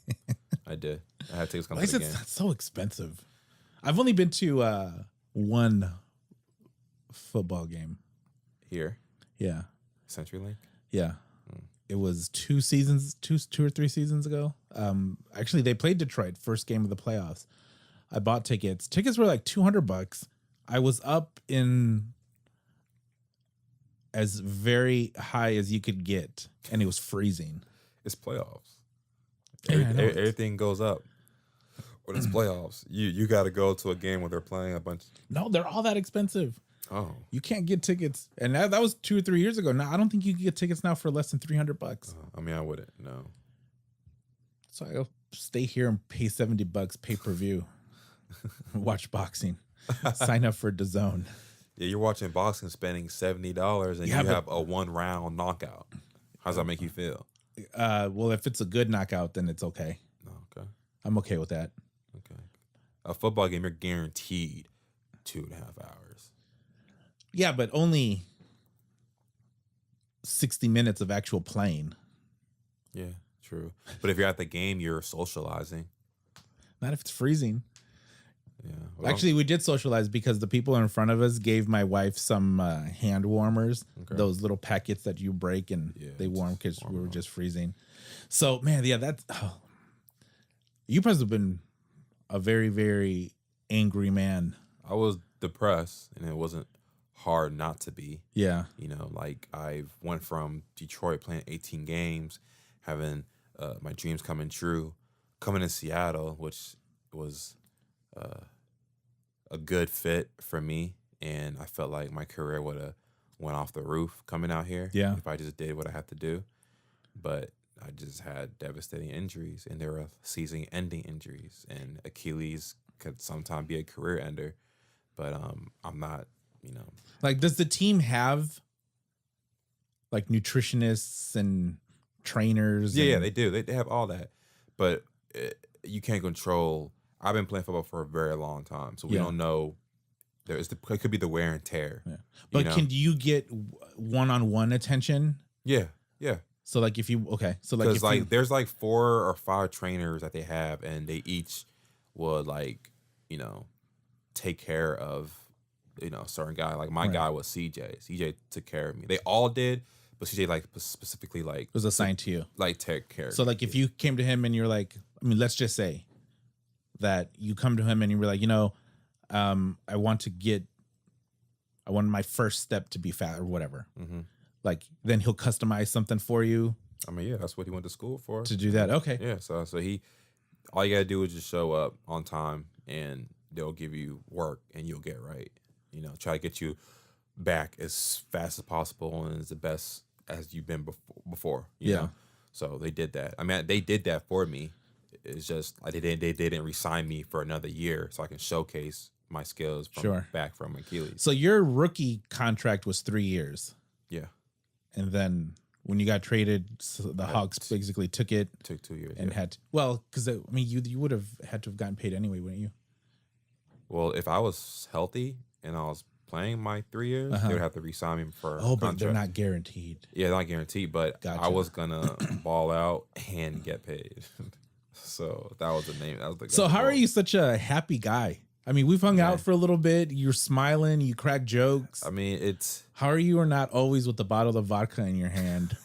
I did. I had tickets to come
Why
to the
is
game.
it so expensive? I've only been to one football game.
Here?
Yeah.
CenturyLink?
Yeah. It was 2 or 3 seasons ago. Actually, they played Detroit, first game of the playoffs. I bought tickets. Tickets were like $200. I was up in as very high as you could get, and it was freezing.
It's playoffs.
Yeah,
Everything goes up when it's playoffs. You got to go to a game where they're playing a bunch.
No, they're all that expensive.
Oh,
you can't get tickets, and that was 2 or 3 years ago. Now I don't think you can get tickets now for less than $300.
I mean, I wouldn't. No.
So I'll stay here and pay $70 pay-per-view. Watch boxing. Sign up for DAZN.
Yeah, you're watching boxing, spending $70, and you have a 1-round knockout. How does that make you feel?
Well, if it's a good knockout, then it's okay.
Okay.
I'm okay with that.
Okay. A football game, you're guaranteed 2.5 hours.
Yeah, but only 60 minutes of actual playing.
Yeah, True. But if you're at the game, you're socializing.
Not if it's freezing.
Yeah. Well,
Actually, we did socialize because the people in front of us gave my wife some hand warmers, those little packets that you break and they warm because we were just freezing. So, man, yeah, that's... Oh. You must have been a very, very angry man.
I was depressed, and it wasn't hard not to be.
Yeah.
You know, like I went from Detroit playing 18 games, having my dreams coming true, coming to Seattle, which was a good fit for me, and I felt like my career would have went off the roof coming out here.
Yeah.
If I just did what I had to do, but I just had devastating injuries, and there were season-ending injuries, and Achilles could sometimes be a career ender. But I'm not, you know.
Like, does the team have like nutritionists and trainers?
Yeah, they do. They have all that, but you can't control. I've been playing football for a very long time, so we don't know. It could be the wear and tear.
Yeah. But can you get one-on-one attention?
Yeah.
So like if you
because like there's like 4 or 5 trainers that they have, and they each would like, you know, take care of, you know, a certain guy. Like my guy was CJ. CJ took care of me. They all did, but CJ like specifically like
was assigned to you.
Like take care.
So like if you came to him and you're like, I mean, let's just say that you come to him and you were like, you know, I want my first step to be fat or whatever. Mm-hmm. Like then he'll customize something for you.
I mean, yeah, that's what he went to school for.
To do that. Okay.
Yeah. So all you gotta do is just show up on time, and they'll give you work, and you'll get right. You know, try to get you back as fast as possible and as the best as you've been before. You know? So they did that. I mean, they did that for me. It's just like they didn't re-sign me for another year, so I can showcase my skills back from Achilles.
So your rookie contract was 3 years.
Yeah.
And then when you got traded, the Hawks basically took 2
years
and because I mean you would have had to have gotten paid anyway, wouldn't you?
Well, if I was healthy and I was playing my 3 years, they would have to re-sign me for.
Oh, but they're not guaranteed.
Yeah, they're not guaranteed. But I was gonna ball out and get paid. So that was the name. That was the.
So how are you such a happy guy? I mean, we've hung out for a little bit. You're smiling. You crack jokes.
I mean, it's...
How are you not always with the bottle of vodka in your hand?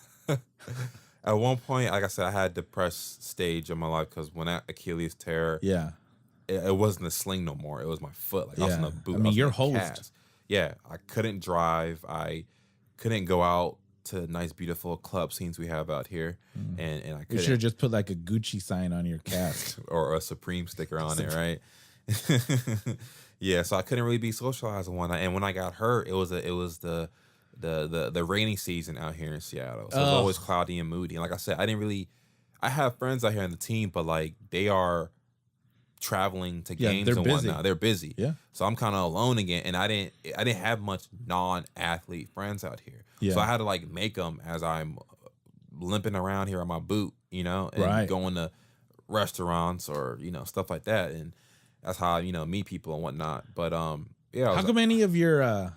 At one point, like I said, I had a depressed stage of my life because when that Achilles tear, it wasn't a sling no more. It was my foot. Like I was in a boot.
I mean, you're host.
Yeah, I couldn't drive. I couldn't go out to nice, beautiful club scenes we have out here, and I couldn't.
You should have just put like a Gucci sign on your cast
or a Supreme sticker on it, right? Yeah, so I couldn't really be socialized one night, and when I got hurt, it was the rainy season out here in Seattle, so it was always cloudy and moody. And like I said, I have friends out here on the team, but like they are traveling to games and whatnot. They're busy.
Yeah.
So I'm kind of alone again, and I didn't have much non-athlete friends out here. Yeah. So I had to like make them as I'm limping around here on my boot, you know, and going to restaurants or, you know, stuff like that. And that's how, you know, meet people and whatnot. But yeah.
How come any of your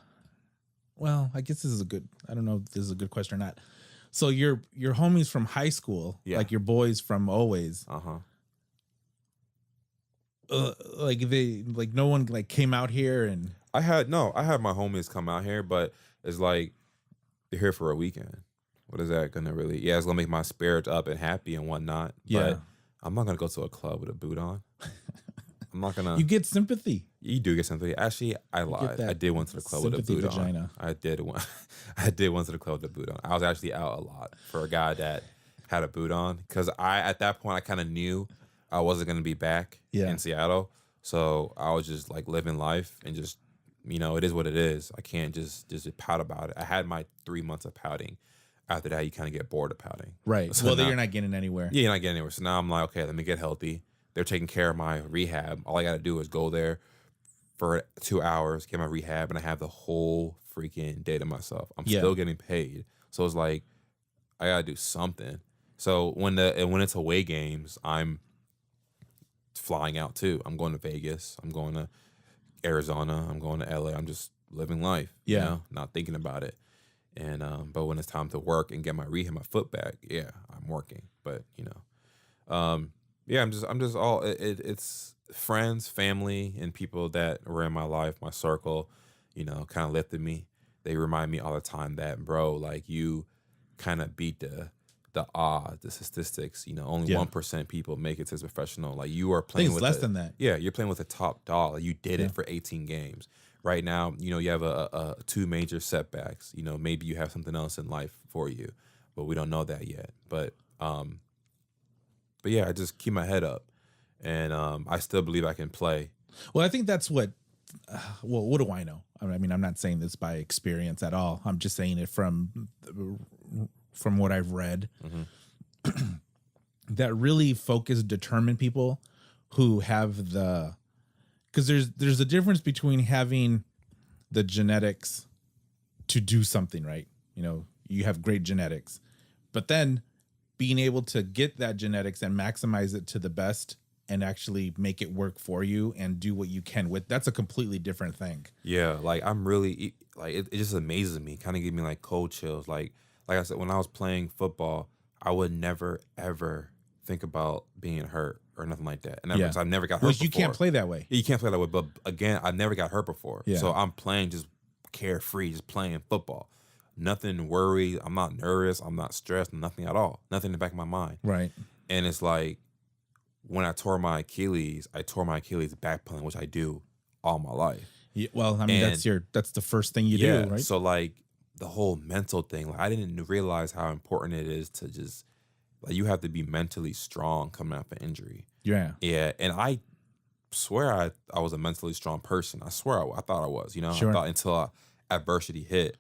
well, I guess this is I don't know if this is a good question or not. So your homies from high school, like your boys from always. Like no one like came out here and
I had my homies come out here, but it's like they're here for a weekend. What is that gonna really? Yeah, it's gonna make my spirits up and happy and whatnot. Yeah, but I'm not gonna go to a club with a boot on. I'm not gonna.
You get sympathy.
You do get sympathy. Actually, I lied. I did one to the club with a boot on. I did one. I did one to the club with a boot on. I was actually out a lot for a guy that had a boot on because at that point I kind of knew I wasn't gonna be back in Seattle, so I was just like living life and just, you know, it is what it is. I can't just pout about it. I had my 3 months of pouting. After that, you kind of get bored of pouting.
Right. So well, then you're not getting anywhere.
Yeah, you're not getting anywhere. So now I'm like, okay, let me get healthy. They're taking care of my rehab. All I got to do is go there for 2 hours, get my rehab, and I have the whole freaking day to myself. I'm still getting paid. So it's like, I got to do something. So when it's away games, I'm flying out too. I'm going to Vegas. I'm going to Arizona. I'm going to LA. I'm just living life. You know, not thinking about it. And but when it's time to work and get my rehab, my foot back, yeah, I'm working. But yeah, I'm just all it's friends, family, and people that were in my life, my circle, kind of lifted me. They remind me all the time that, bro, like you kind of beat the odds, the statistics. Only 1% people make it to professional. Like you are playing with
less than that.
Yeah, you're playing with a top dog. Like, you did it for 18 games. Right now, you have a 2 major setbacks. Maybe you have something else in life for you, but we don't know that yet. But yeah, I just keep my head up, and I still believe I can play.
Well, I think that's what. Well, what do I know? I mean, I'm not saying this by experience at all. I'm just saying it from what I've read. Mm-hmm. That really focused, determined people who have because there's a difference between having the genetics to do something, right? You have great genetics, but then being able to get that genetics and maximize it to the best and actually make it work for you and do what you can with, that's a completely different thing.
Yeah, like I'm really like it just amazes me, kind of give me like cold chills. Like I said, when I was playing football, I would never ever think about being hurt or nothing like that. And I've never got hurt before.
You can't play that way.
You can't play that way. But again, I never got hurt before.
Yeah.
So I'm playing just carefree, just playing football. Nothing worried. I'm not nervous. I'm not stressed. Nothing at all. Nothing in the back of my mind.
Right.
And it's like when I tore my Achilles back playing, which I do all my life.
Yeah, well, I mean, that's the first thing you do, right?
So like the whole mental thing, like I didn't realize how important it is to just like you have to be mentally strong coming out of an injury.
Yeah.
Yeah. And I swear I was a mentally strong person. I swear I thought I was,
Sure.
I thought until adversity hit.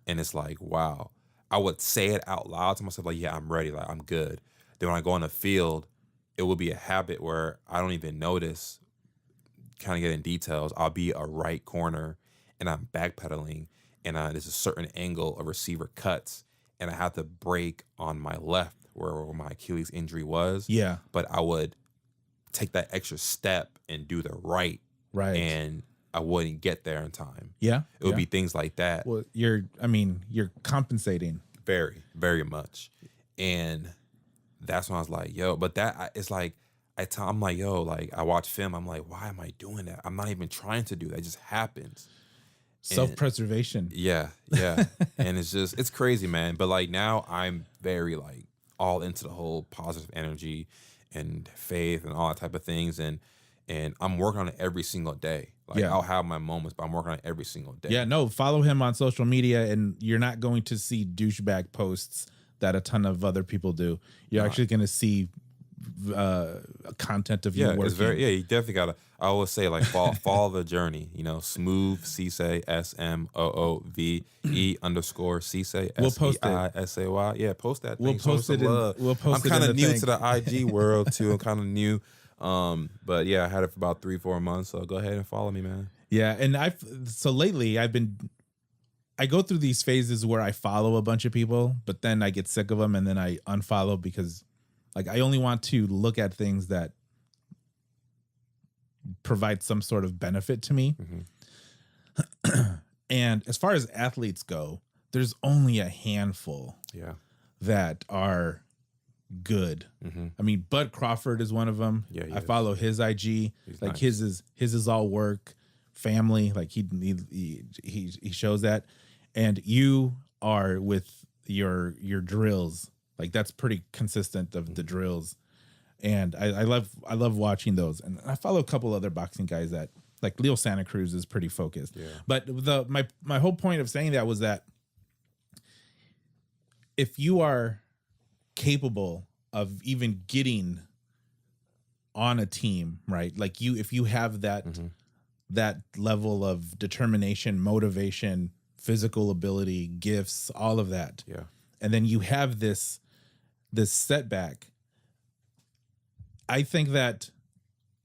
And it's like, wow. I would say it out loud to myself, like, yeah, I'm ready, like I'm good. Then when I go on the field, it will be a habit where I don't even notice, kind of get in details. I'll be a right corner and I'm backpedaling and there's a certain angle a receiver cuts and I have to break on my left where my Achilles injury was.
Yeah.
But I would take that extra step and do the right. And I wouldn't get there in time. Yeah. It would be things like that.
Well, you're compensating.
Very, very much. And that's when I was like, yo, but it's like, I'm like, yo, like I watch film. I'm like, why am I doing that? I'm not even trying to do that. It just happens.
Self-preservation.
Yeah. And it's crazy, man. But like now I'm very like all into the whole positive energy and faith and all that type of things. And I'm working on it every single day. Like I'll have my moments, but I'm working on it every single day.
Yeah, no, follow him on social media and you're not going to see douchebag posts that a ton of other people do. You're actually going to see content of you working.
It's you definitely gotta. I always say like follow the journey. Smooth Seisay SMOOVE _Seisay SEISAY. Yeah, post that.
We'll post it. We'll post
I'm kind of new to the IG world too. I'm kind of new. But yeah, I had it for about 3-4 months. So go ahead and follow me, man.
Yeah, and lately I go through these phases where I follow a bunch of people, but then I get sick of them and then I unfollow because like I only want to look at things that provide some sort of benefit to me. Mm-hmm. And as far as athletes go, there's only a handful that are good. Mm-hmm. I mean, Bud Crawford is one of them. Yeah, I follow his IG. He's like nice. His is all work, family. Like he shows that. And you are with your drills. Like that's pretty consistent of the drills. And I love watching those. And I follow a couple other boxing guys that like Leo Santa Cruz is pretty focused. Yeah. But my whole point of saying that was that if you are capable of even getting on a team, right? Like if you have that that level of determination, motivation, physical ability, gifts, all of that. Yeah. And then you have this setback. I think that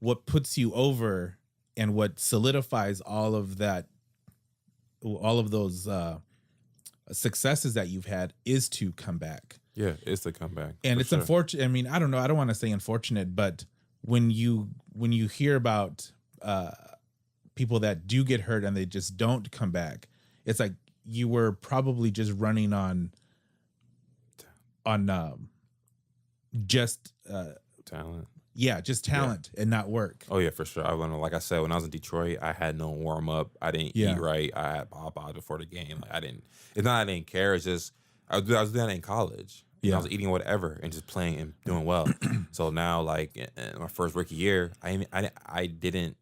what puts you over and what solidifies all of those successes that you've had is to come back.
Yeah, it's the comeback.
And it's unfortunate. I mean, I don't know. I don't want to say unfortunate, but when you hear about people that do get hurt and they just don't come back, it's like you were probably just running on just
talent.
Yeah, just talent and not work.
Oh yeah, for sure. I learned, like I said, when I was in Detroit, I had no warm up. I didn't eat right. I had Popeyes before the game. Like I didn't. It's not I didn't care. It's just I was doing that in college. Yeah, I was eating whatever and just playing and doing well. So now, like in my first rookie year, I didn't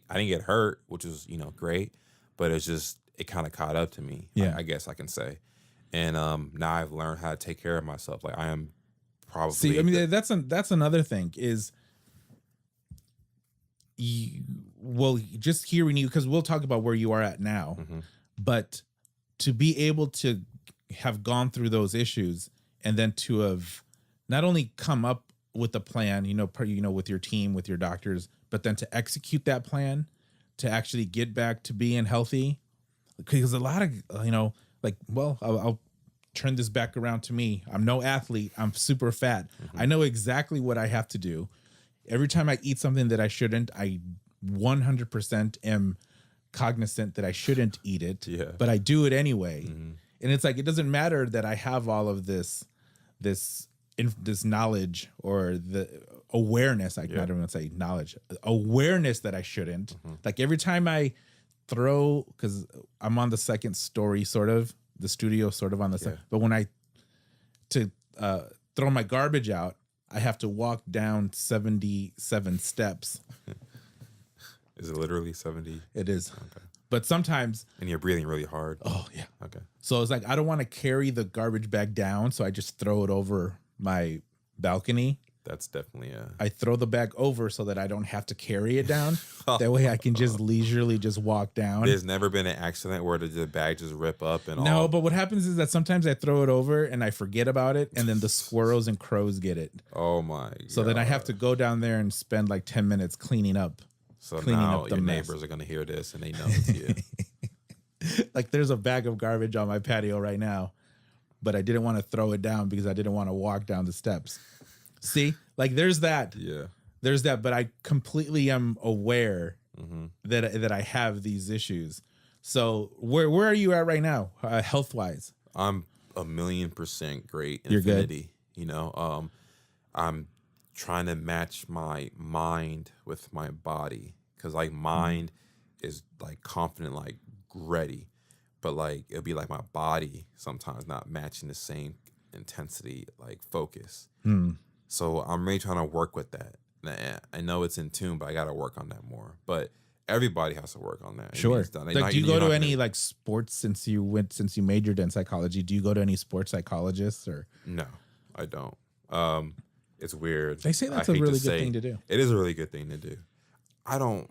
get hurt, which was great, but it's just it kind of caught up to me.
Yeah,
I guess I can say. And now I've learned how to take care of myself. Like I am probably.
See, I mean that's another thing is. Just hearing you, because we'll talk about where you are at now, but to be able to have gone through those issues and then to have not only come up with a plan, with your team, with your doctors, but then to execute that plan, to actually get back to being healthy, because a lot of, I'll turn this back around to me. I'm no athlete. I'm super fat. I know exactly what I have to do. Every time I eat something that I shouldn't, I 100% am cognizant that I shouldn't eat it, but I do it anyway. And it's like, it doesn't matter that I have all of this knowledge or the awareness. I don't want to say knowledge, awareness that I shouldn't. Like every time I throw, because I'm on the second story, sort of the studio, sort of on the second, but when I throw my garbage out, I have to walk down 77 steps.
Is it literally 70?
It is.
Okay.
But sometimes...
And you're breathing really hard.
Oh, yeah.
Okay.
So it's like, I don't want to carry the garbage bag down, so I just throw it over my balcony.
That's definitely
I throw the bag over so that I don't have to carry it down. That way I can just leisurely just walk down.
There's never been an accident where the bag just rip up and all.
No, but what happens is that sometimes I throw it over and I forget about it, and then the squirrels and crows get it.
Oh my God.
So then I have to go down there and spend like 10 minutes cleaning up.
So now your neighbors are going to hear this and they know it's you.
Like there's a bag of garbage on my patio right now, but I didn't want to throw it down because I didn't want to walk down the steps. See, like there's that.
Yeah.
There's that, but I completely am aware that I have these issues. So where are you at right now, health wise?
I'm 1,000,000% great.
You're
Infinity. Good. I'm trying to match my mind with my body, because like mind is like confident, like ready, but like it'll be like my body sometimes not matching the same intensity, like focus. So I'm really trying to work with that. I know it's in tune, but I got to work on that more. But everybody has to work on that.
Sure. Like, do you go to any like sports since you majored in psychology? Do you go to any sports psychologists or? No,
I don't. It's weird.
They say that's a really good thing to do.
It is a really good thing to do. I don't.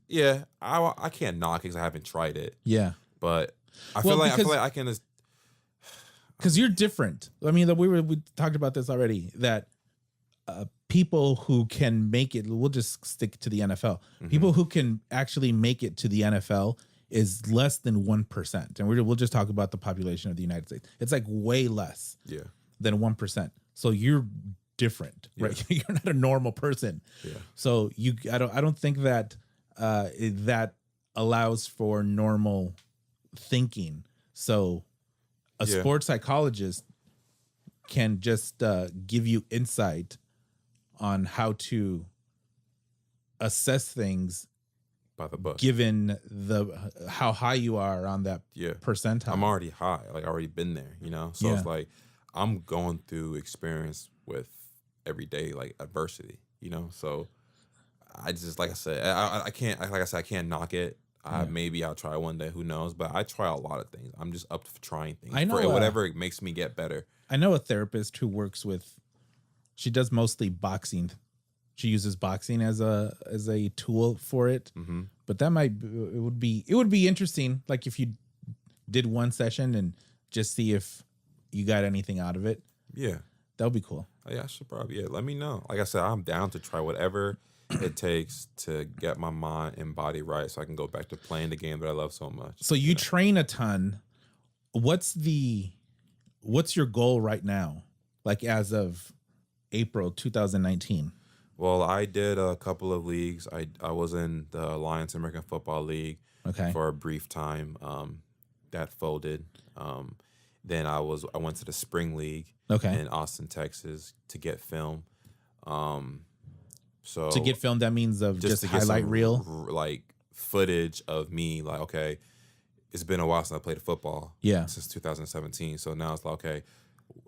Yeah, I can't knock it because I haven't tried it.
Yeah,
but I feel like I can just.
Because you're different. I mean, we talked about this already, that people who can make it, we'll just stick to the NFL. People who can actually make it to the NFL is less than 1%. And we'll just talk about the population of the United States. It's like way less than 1%. So you're different, right? You're not a normal person. Yeah. So I don't think that that allows for normal thinking. So a sports psychologist can just give you insight on how to assess things
by the book,
given how high you are on that percentile.
I'm already high, like I already been there, So it's like I'm going through experience with everyday like adversity, So I just, like I said, I can't, like I said, I can't knock it. Maybe I'll try one day, who knows? But I try a lot of things. I'm just up for trying things.
I know
for whatever it makes me get better.
I know a therapist who works with. She does mostly boxing. She uses boxing as a tool for it. But that it would be interesting. Like if you did one session and just see if you got anything out of it. Yeah, that would be cool.
Yeah, I should probably. Let me know. Like I said, I'm down to try whatever it takes to get my mind and body right, so I can go back to playing the game that I love so much.
So you train a ton. What's your goal right now? Like as of April 2019.
Well, I did a couple of leagues. I was in the Alliance American Football League for a brief time. that folded. Then I went to the Spring League in Austin, Texas to get film. So
to get film, that means of just
to get
highlight reel,
like footage of me. Like, okay, it's been a while since I played football.
Yeah,
since 2017. So now it's like, okay,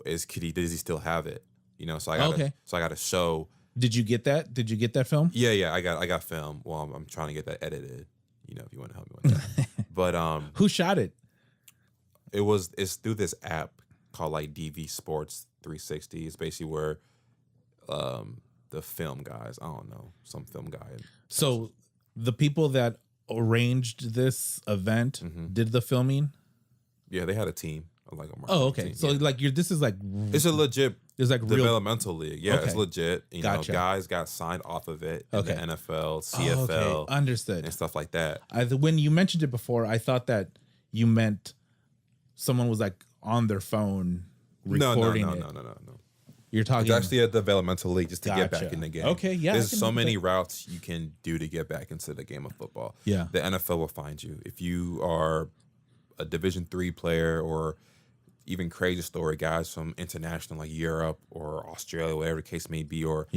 does he still have it? You know, so I got to show.
Did you get that? Did you get that film?
Yeah, I got film. Well, I'm trying to get that edited. You know, if you want to help me with that. But
who shot it?
It's through this app called like DV Sports 360. It's basically where the film guys, I don't know, some film guy.
So the people that arranged this event did the filming?
Yeah, they had a team. Like
okay. So like this is like
it's a legit.
It's like
developmental league. Yeah,
okay.
It's legit. You know, guys got signed off of it in the NFL, CFL,
understood,
and stuff like that.
When you mentioned it before, I thought that you meant someone was like on their phone recording it.
No.
You're talking.
It's actually a developmental league just to get back in the game.
Okay, yeah.
There's so many routes you can do to get back into the game of football.
Yeah.
The NFL will find you if you are a Division III player, or even crazy story guys from international like Europe or Australia, whatever the case may be, or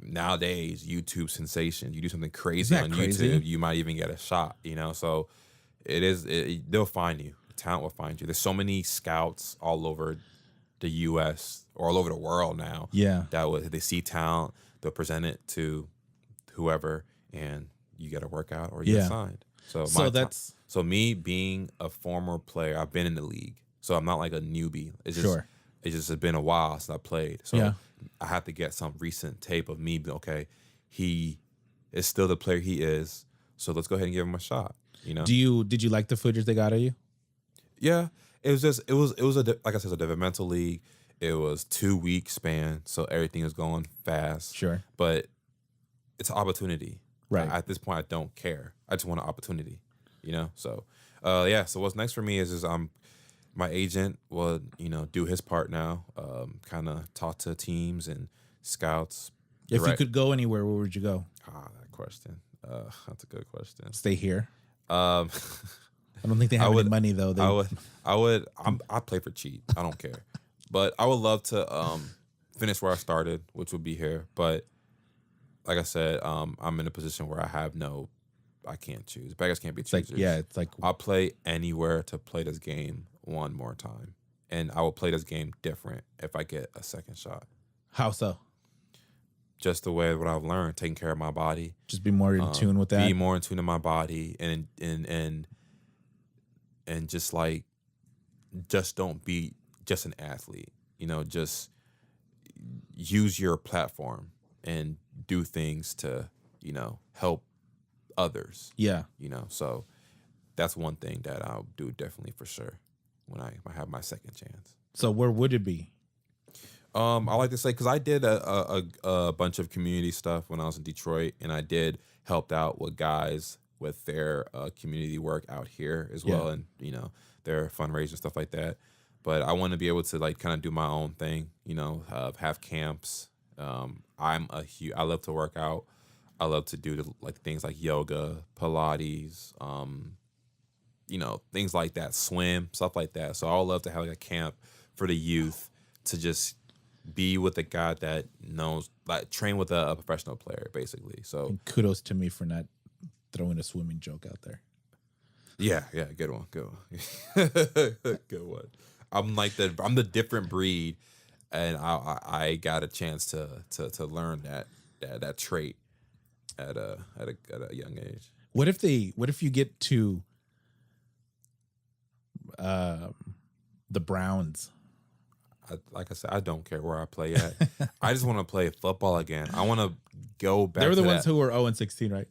nowadays YouTube sensation. You do something crazy on YouTube, you might even get a shot. You know, so they'll find you. Talent will find you. There's so many scouts all over the U.S. or all over the world now.
Yeah,
they see talent, they'll present it to whoever, and you get a workout or you get signed. So me being a former player, I've been in the league, so I'm not like a newbie. It's just it just has been a while since I played. So I have to get some recent tape of me. Okay, he is still the player he is. So let's go ahead and give him a shot. You know?
Did you like the footage they got of you?
Yeah, it was like I said, a developmental league. It was 2 week span, so everything was going fast.
Sure,
but it's an opportunity.
Right.
At this point, I don't care. I just want an opportunity. You know. So, So what's next for me is my agent will do his part now. Kind of talk to teams and scouts.
If you could go anywhere, where would you go?
That question. That's a good question.
Stay here. I don't think they have any money though.
I play for cheap. I don't care. But I would love to finish where I started, which would be here. But like I said, I'm in a position where I can't choose. Beggars can't be choosers.
It's like
I'll play anywhere to play this game one more time. And I will play this game different if I get a second shot.
How so?
Just the way what I've learned, taking care of my body.
Just be more in tune with that.
Be more in tune to my body and just like don't be just an athlete. Just use your platform and do things to, help others.
Yeah.
So that's one thing that I'll do definitely for sure when I have my second chance.
So where would it be?
I like to say, because I did a bunch of community stuff when I was in Detroit, and I did helped out with guys with their community work out here as well, and their fundraising stuff like that. But I want to be able to like kind of do my own thing, have camps. I love to work out. I love to do like things like yoga, Pilates, things like that, swim, stuff like that. So I would love to have like a camp for the youth to just be with a guy that knows, like train with a professional player, basically. So
and kudos to me for not throwing a swimming joke out there.
Yeah, good one. Good one. I'm the different breed, and I got a chance to learn that trait at a young age.
What if you get to the Browns?
Like I said, I don't care where I play at. I just want to play football again. I want to go back.
They were the ones who were 0-16, right?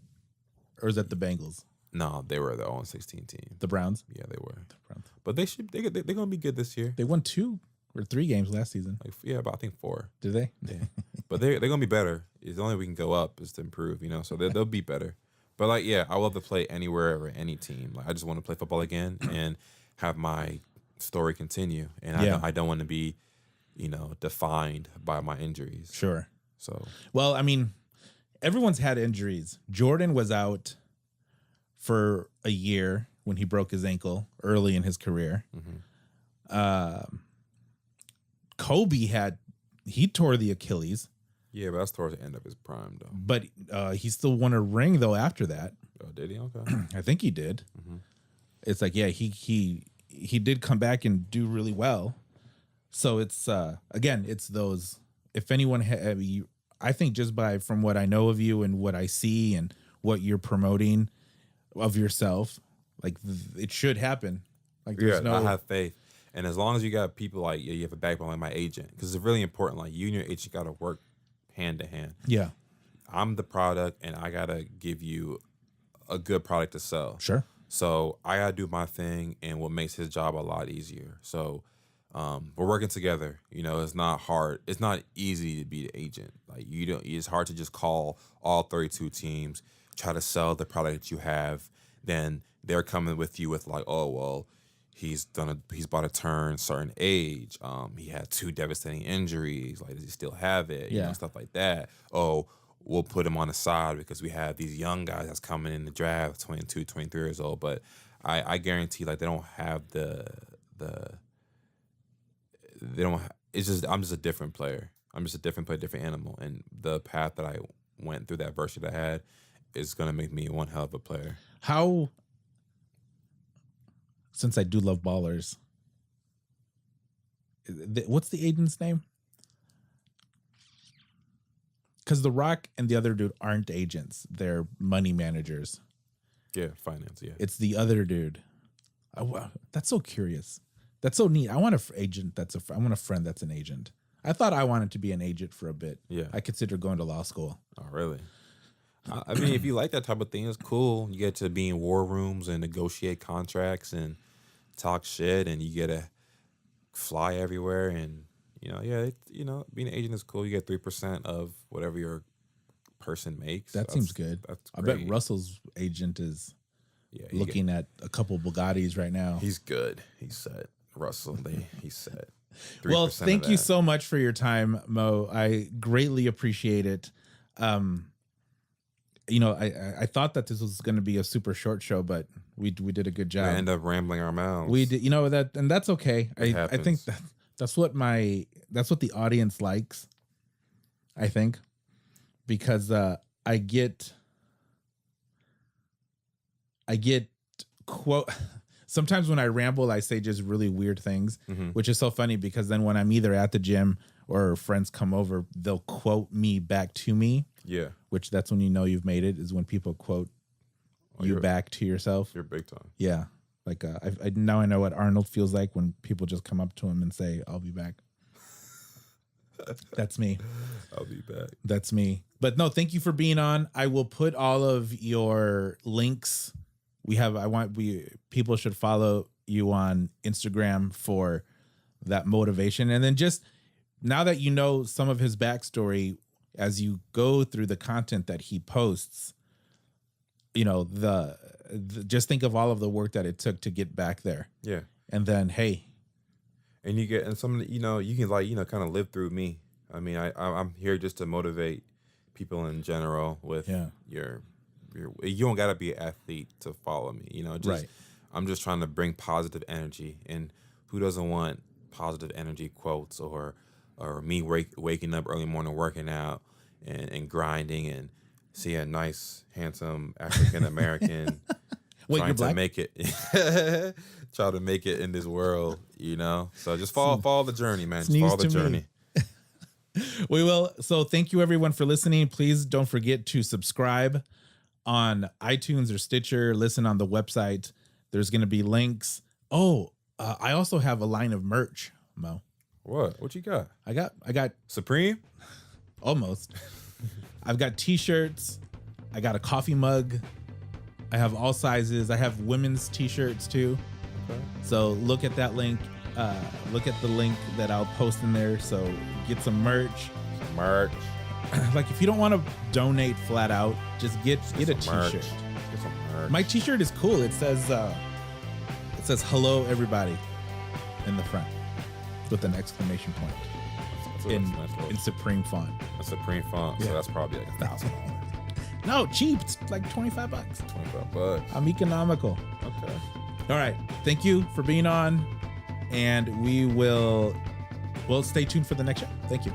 Or is that the Bengals?
No, they were the 0-16 team.
The Browns?
Yeah, they were.
The Browns.
But they're gonna be good this year.
They won 2 or 3 games last season.
But I think 4.
Did they?
Yeah. But they're gonna be better. It's the only way we can go up is to improve. So they'll be better. But I love to play anywhere or any team. Like I just want to play football again and have my story continue. And I don't want to be, defined by my injuries.
Sure.
So
well, I mean, everyone's had injuries. Jordan was out for a year when he broke his ankle early in his career. Kobe he tore the Achilles.
Yeah, but that's towards the end of his prime, though.
But he still won a ring, though, after that.
Oh, did he? Okay.
I think he did. It's like, yeah, he did come back and do really well. So it's, again, it's those, if anyone, I think just from what I know of you and what I see and what you're promoting of yourself, like it should happen. Like
I have faith. And as long as you got people like, you have a backbone like my agent, because it's really important. Like you and your agent got to work hand to hand.
Yeah.
I'm the product and I got to give you a good product to sell.
Sure.
So I got to do my thing and what makes his job a lot easier. So we're working together. You know, it's not hard. It's not easy to be the agent. Like it's hard to just call all 32 teams, try to sell the product that you have. Then they're coming with you with like, oh, well, he's about to turn certain age. He had 2 devastating injuries. Like, does he still have it? You know, stuff like that. Oh, we'll put him on the side because we have these young guys that's coming in the draft, 22, 23 years old. But I guarantee, like, they don't have it's just, I'm just a different player. I'm just a different player, different animal. And the path that I went through, that adversity that I had, is going to make me one hell of a player.
How, since I do love ballers, what's the agent's name? Because The Rock and the other dude aren't agents. They're money managers.
Yeah, finance, yeah.
It's the other dude. That's so curious. That's so neat. I want I want a friend that's an agent. I thought I wanted to be an agent for a bit.
Yeah.
I considered going to law school.
Oh, really? I mean, if you like that type of thing, it's cool. You get to be in war rooms and negotiate contracts and talk shit, and you get to fly everywhere. And, being an agent is cool. You get 3% of whatever your person makes.
That seems good.
That's
I
great.
bet Russell's agent is looking at a couple Bugattis right now.
He's good. He's set. Russell, he's set.
Well, thank you so much for your time, Mo. I greatly appreciate it. I thought that this was going to be a super short show, but we did a good job.
We end up rambling our mouths.
We did, and that's okay. I think that's what the audience likes. I think because I get sometimes when I ramble, I say just really weird things, which is so funny because then when I'm either at the gym or friends come over, they'll quote me back to me.
Yeah.
Which that's when you know you've made it, is when people quote you back to yourself.
You're big time.
Yeah. Like now I know what Arnold feels like when people just come up to him and say, "I'll be back." That's me.
I'll be back.
That's me. But no, thank you for being on. I will put all of your links. People should follow you on Instagram for that motivation. And then just now that you know some of his backstory, as you go through the content that he posts, just think of all of the work that it took to get back there.
Yeah.
And then, hey.
And you can kind of live through me. I mean, I'm here just to motivate people in general with you don't got to be an athlete to follow me, right. I'm just trying to bring positive energy, and who doesn't want positive energy quotes or me waking up early morning, working out and grinding and see a nice, handsome African-American trying to make it, try to make it in this world, So just follow the journey, man. Just follow the journey.
We will. So thank you everyone for listening. Please don't forget to subscribe on iTunes or Stitcher. Listen on the website. There's going to be links. Oh, I also have a line of merch, Mo.
What you got?
I got
Supreme?
Almost. I've got t-shirts. I got a coffee mug. I have all sizes. I have women's t-shirts too. Okay. So look at that link. Look at the link that I'll post in there. So get some merch. Like if you don't want to donate flat out, just get a t-shirt.
Get some merch.
My t-shirt is cool. It says hello everybody in the front with an exclamation point in Supreme font.
A Supreme font. Yeah. So that's probably like $1,000.
No, cheap. It's like $25.
$25.
I'm economical.
Okay.
All right. Thank you for being on. And we'll stay tuned for the next show. Thank you.